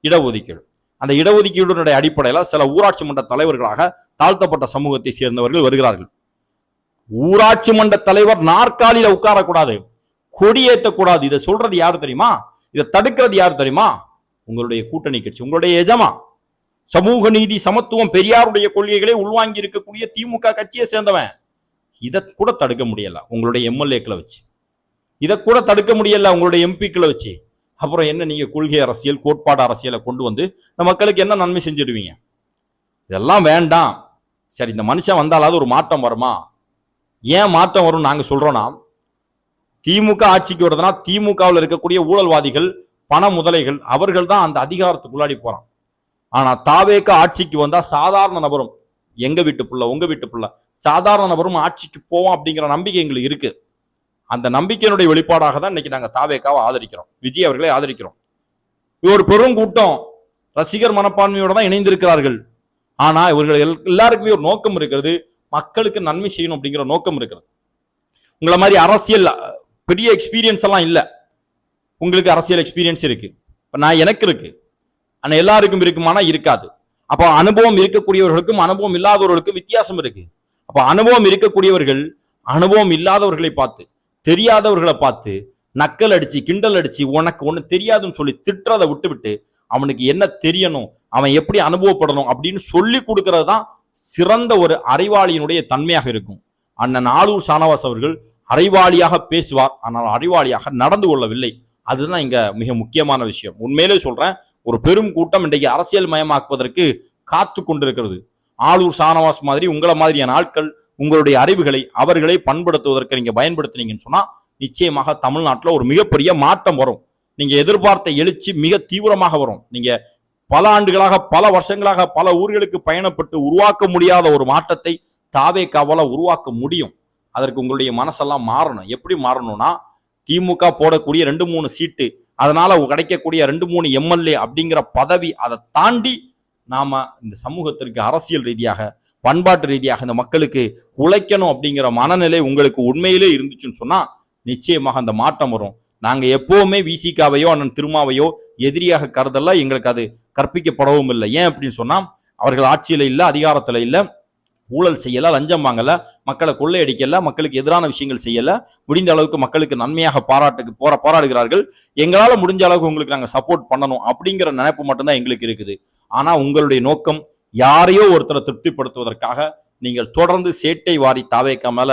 இடஒதுக்கீடு. அந்த இடஒதுக்கீடுடைய அடிப்படையில் சில ஊராட்சி மன்ற தலைவர்களாக தாழ்த்தப்பட்ட சமூகத்தை சேர்ந்தவர்கள் வருகிறார்கள். ஊராட்சி மன்ற தலைவர் நாற்காலியில உட்காரக்கூடாது, கொடியேற்றக்கூடாது. இதை சொல்றது யாரு தெரியுமா? இதை தடுக்கிறது யாரு தெரியுமா? உங்களுடைய கூட்டணி கட்சி, உங்களுடைய எஜமா. சமூக நீதி, சமத்துவம், பெரியாருடைய கொள்கைகளை உள்வாங்கி இருக்கக்கூடிய திமுக கட்சியை சேர்ந்தவன். இதை கூட தடுக்க முடியல உங்களுடைய எம்எல்ஏக்களை வச்சு, இதை கூட தடுக்க முடியல உங்களுடைய எம்பிக்களை வச்சு. அப்புறம் என்ன நீங்க கொள்கை அரசியல், கோட்பாடு அரசியலை கொண்டு வந்து இந்த மக்களுக்கு என்ன நன்மை செஞ்சிடுவீங்க? இதெல்லாம் வேண்டாம். சரி, இந்த மனுஷன் வந்தாலாவது ஒரு மாற்றம் வருமா? ஏன் மாற்றம் வரும் நாங்க சொல்றோம்னா, திமுக ஆட்சிக்கு வருதுன்னா திமுகவில் இருக்கக்கூடிய ஊழல்வாதிகள், பண முதலைகள், அவர்கள் தான் அந்த அதிகாரத்துக்குள்ளாடி போறான். ஆனா தாவேக ஆட்சிக்கு வந்தா சாதாரண நபரும், எங்க வீட்டு புள்ள, உங்க வீட்டு புள்ள, சாதாரண நபரும் ஆட்சிக்கு போவோம் அப்படிங்கிற நம்பிக்கை எங்களுக்கு இருக்கு. அந்த நம்பிக்கையினுடைய வெளிப்பாடாக தான் இன்னைக்கு நாங்க தாவேகாவை ஆதரிக்கிறோம், விஜய் அவர்களை ஆதரிக்கிறோம். ஒரு பெரும் கூட்டம் ரசிகர் மனப்பான்மையோட தான் இணைந்திருக்கிறார்கள். ஆனா இவர்கள் எல்லாருக்குமே ஒரு நோக்கம் இருக்கிறது, மக்களுக்கு நன்மை செய்யணும் அப்படிங்கிற நோக்கம் இருக்கிறது. உங்களை மாதிரி அரசியல் பெரிய எக்ஸ்பீரியன்ஸ் எல்லாம் இல்லை. உங்களுக்கு அரசியல் எக்ஸ்பீரியன்ஸ் இருக்கு, நான் எனக்கு இருக்கு, ஆனா எல்லாருக்கும் இருக்குமானா இருக்காது. அப்போ அனுபவம் இருக்கக்கூடியவர்களுக்கும் அனுபவம் இல்லாதவர்களுக்கும் வித்தியாசம் இருக்கு. அப்போ அனுபவம் இருக்கக்கூடியவர்கள் அனுபவம் இல்லாதவர்களை பார்த்து, தெரியாதவர்களை பார்த்து நக்கல் அடிச்சு, கிண்டல் அடிச்சு, உனக்கு ஒண்ணு தெரியாதுன்னு சொல்லி திட்டுறதை விட்டுவிட்டு அவனுக்கு என்ன தெரியணும், அவன் எப்படி அனுபவப்படணும் அப்படின்னு சொல்லி கொடுக்கறது தான் சிறந்த ஒரு அறிவாளியினுடைய தன்மையாக இருக்கும். அண்ணன் ஆளூர் ஷானவாஸ் அவர்கள் அறிவாளியாக பேசுவார், ஆனால் அறிவாளியாக நடந்து கொள்ளவில்லை. அதுதான் இங்க மிக முக்கியமான விஷயம். உண்மையிலே சொல்றேன், ஒரு பெரும் கூட்டம் இன்றைக்கு அரசியல் மயமாக்குவதற்கு காத்து கொண்டிருக்கிறது. ஆளூர் ஷானவாஸ் மாதிரி உங்களை மாதிரியான ஆட்கள் உங்களுடைய அறிவுகளை, அவர்களை பண்படுத்துவதற்கு நீங்க பயன்படுத்தினீங்கன்னு சொன்னா நிச்சயமாக தமிழ்நாட்டில் ஒரு மிகப்பெரிய மாற்றம் வரும். நீங்க எதிர்பார்த்த எழுச்சி மிக தீவிரமாக வரும். நீங்க பல ஆண்டுகளாக, பல வருஷங்களாக பல ஊர்களுக்கு பயணப்பட்டு உருவாக்க முடியாத ஒரு மாற்றத்தை தாவேகாவால உருவாக்க முடியும். அதற்கு உங்களுடைய மனசெல்லாம் மாறணும். எப்படி மாறணும்னா, திமுக போடக்கூடிய 2-3 சீட்டு, அதனால கிடைக்கக்கூடிய 2-3 எம்எல்ஏ அப்படிங்கிற பதவி, அதை தாண்டி நாம இந்த சமூகத்திற்கு அரசியல் ரீதியாக, பண்பாட்டு ரீதியாக இந்த மக்களுக்கு உழைக்கணும் அப்படிங்கிற மனநிலை உங்களுக்கு உண்மையிலே இருந்துச்சுன்னு சொன்னா நிச்சயமாக அந்த மாற்றம் வரும். நாங்க எப்பவுமே விசிகாவையோ அண்ணன் திருமாவையோ எதிரியாக கருதல, எங்களுக்கு அது கற்பிக்கப்படவும் இல்லை. ஏன் அப்படின்னு சொன்னா, அவர்கள் ஆட்சியில இல்ல, அதிகாரத்துல இல்ல, ஊழல் செய்யல, லஞ்சம் வாங்கல, மக்களை கொள்ளையடிக்கல, மக்களுக்கு எதிரான விஷயங்கள் செய்யல, முடிந்த அளவுக்கு மக்களுக்கு நன்மையாக போராடுகிறார்கள். எங்களால முடிஞ்ச அளவுக்கு உங்களுக்கு நாங்க சப்போர்ட் பண்ணணும் அப்படிங்கிற நினைப்பு மட்டும்தான் எங்களுக்கு இருக்குது. ஆனா உங்களுடைய நோக்கம் யாரையோ ஒருத்தரை திருப்திப்படுத்துவதற்காக நீங்கள் தொடர்ந்து சேட்டை வாரி தாவேகா மேல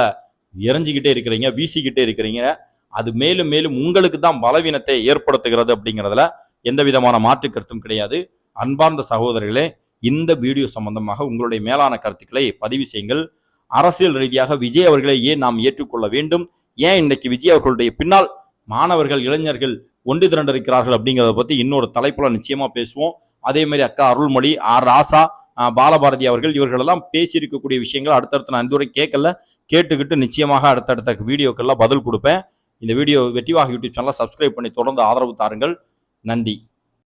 எரிஞ்சுக்கிட்டே இருக்கிறீங்க, வீசிக்கிட்டே இருக்கிறீங்க. அது மேலும் மேலும் உங்களுக்கு தான் பலவீனத்தை ஏற்படுத்துகிறது அப்படிங்கிறதுல எந்த விதமான மாற்று கருத்தும் கிடையாது. அன்பார்ந்த சகோதரர்களே, இந்த வீடியோ சம்பந்தமாக உங்களுடைய மேலான கருத்துக்களை பதிவு செய்யுங்கள். அரசியல் ரீதியாக விஜய் அவர்களை ஏன் நாம் ஏற்றுக்கொள்ள வேண்டும், ஏன் இன்னைக்கு விஜய் அவர்களுடைய பின்னால் மாணவர்கள், இளைஞர்கள் ஒன்று திரண்டிருக்கிறார்கள் அப்படிங்கிறத பத்தி இன்னொரு தலைப்புல நிச்சயமா பேசுவோம். அதே மாதிரி அக்கா அருள்மொழி, ஆர் ராசா, பாலபாரதி அவர்கள், இவர்களெல்லாம் பேசியிருக்கக்கூடிய விஷயங்கள் அடுத்தடுத்து நான் இதுவரை கேட்டுக்கிட்டு நிச்சயமாக அடுத்தடுத்த வீடியோக்கெல்லாம் பதில் கொடுப்பேன். இந்த வீடியோ வெற்றிவாக யூடியூப் சேனலை சப்ஸ்கிரைப் பண்ணி தொடர்ந்து ஆதரவு தாருங்கள். நன்றி.